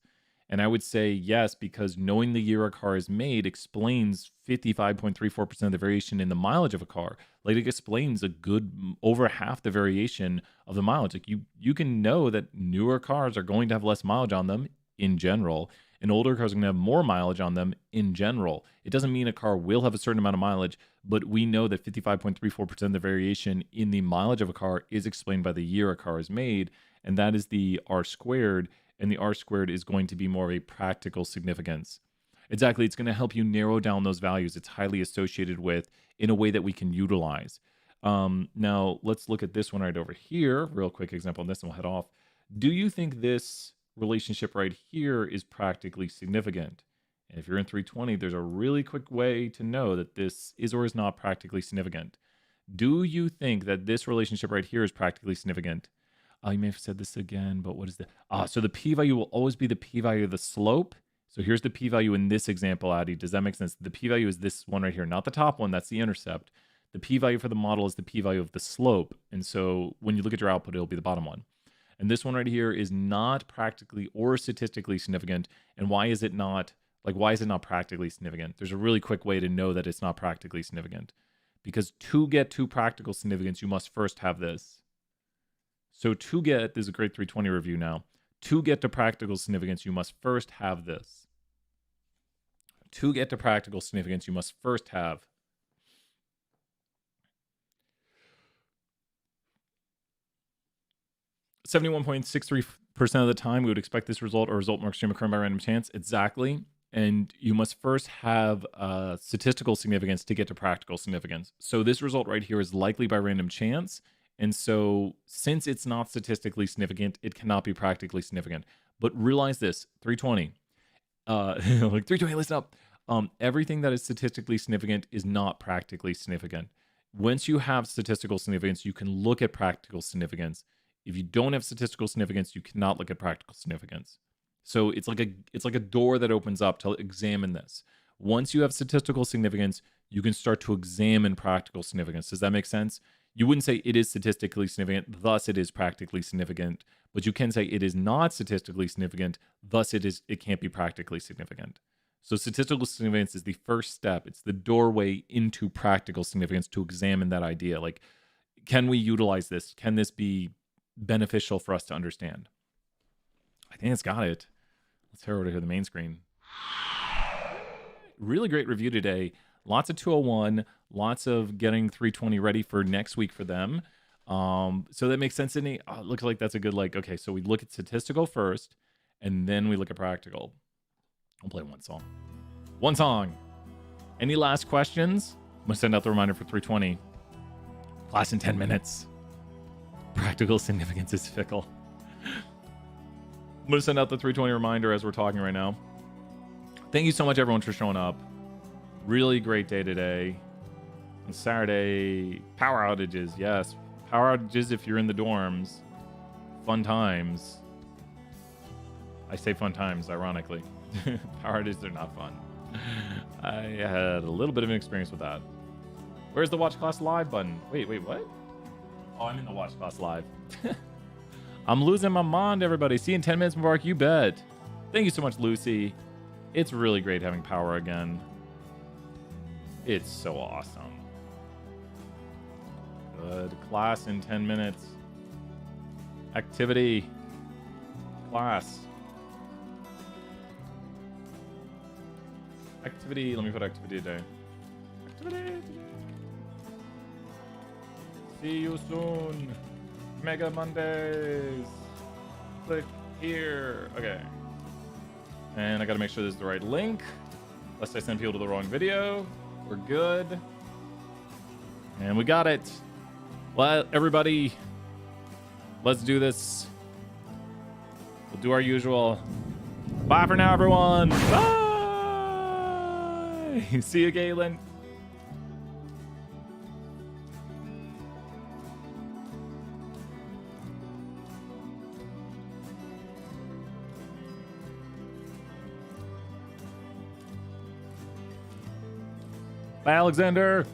And I would say yes, because knowing the year a car is made explains 55.34% of the variation in the mileage of a car. Like it explains a good over half the variation of the mileage. Like you can know that newer cars are going to have less mileage on them in general, and older cars are going to have more mileage on them in general. It doesn't mean a car will have a certain amount of mileage, but we know that 55.34% of the variation in the mileage of a car is explained by the year a car is made, and that is the R squared. And the R squared is going to be more of a practical significance. Exactly, it's going to help you narrow down those values it's highly associated with in a way that we can utilize. Now, let's look at this one right over here. Real quick example on this, and we'll head off. Do you think this relationship right here is practically significant? And if you're in 320, there's a really quick way to know that this is or is not practically significant. Do you think that this relationship right here is practically significant? You may have said this again, but what is the... so the p-value will always be the p-value of the slope. So here's the p-value in this example, Addy. Does that make sense? The p-value is this one right here, not the top one. That's the intercept. The p-value for the model is the p-value of the slope. And so when you look at your output, it'll be the bottom one. And this one right here is not practically or statistically significant. And why is it not? Like, why is it not practically significant? There's a really quick way to know that it's not practically significant. Because to get to practical significance, you must first have this. So to get, this is a great 320 review now. To get to practical significance, you must first have this. To get to practical significance, you must first have 71.63% of the time, we would expect this result or result more extreme occurring by random chance. Exactly. And you must first have statistical significance to get to practical significance. So this result right here is likely by random chance. And so since it's not statistically significant, it cannot be practically significant. But realize this, 320. Like 320, listen up. Everything that is statistically significant is not practically significant. Once you have statistical significance, you can look at practical significance. If you don't have statistical significance, you cannot look at practical significance. So it's like a door that opens up to examine this. Once you have statistical significance, you can start to examine practical significance. Does that make sense? You wouldn't say it is statistically significant, thus it is practically significant, but you can say it is not statistically significant, thus it can't be practically significant. So statistical significance is the first step. It's the doorway into practical significance to examine that idea. Like, can we utilize this? Can this be beneficial for us to understand? I think it's got it. Let's head over to the main screen. Really great review today. Lots of 201, lots of getting 320 ready for next week for them. So that makes sense to me. It looks like that's a good, okay, so we look at statistical first, and then we look at practical. I'll play one song. One song. Any last questions? I'm going to send out the reminder for 320. Class in 10 minutes. Practical significance is fickle. I'm going to send out the 320 reminder as we're talking right now. Thank you so much, everyone, for showing up. Really great day today. On Saturday, power outages. Yes, power outages if you're in the dorms. Fun times. I say fun times, ironically. Power outages are not fun. I had a little bit of an experience with that. Where's the Watch Class Live button? Wait, what? Oh, I'm in the Watch Class Live. I'm losing my mind, everybody. See you in 10 minutes, Mubarak. You bet. Thank you so much, Lucy. It's really great having power again. It's so awesome. Good. Class in 10 minutes. Activity. Class. Activity. Let me put activity today. Activity today. See you soon. Mega Mondays. Click here. Okay. And I gotta make sure this is the right link. Lest I send people to the wrong video. We're good. And we got it. Well, everybody, let's do this. We'll do our usual. Bye for now, everyone. Bye. See you, Galen. Bye, Alexander.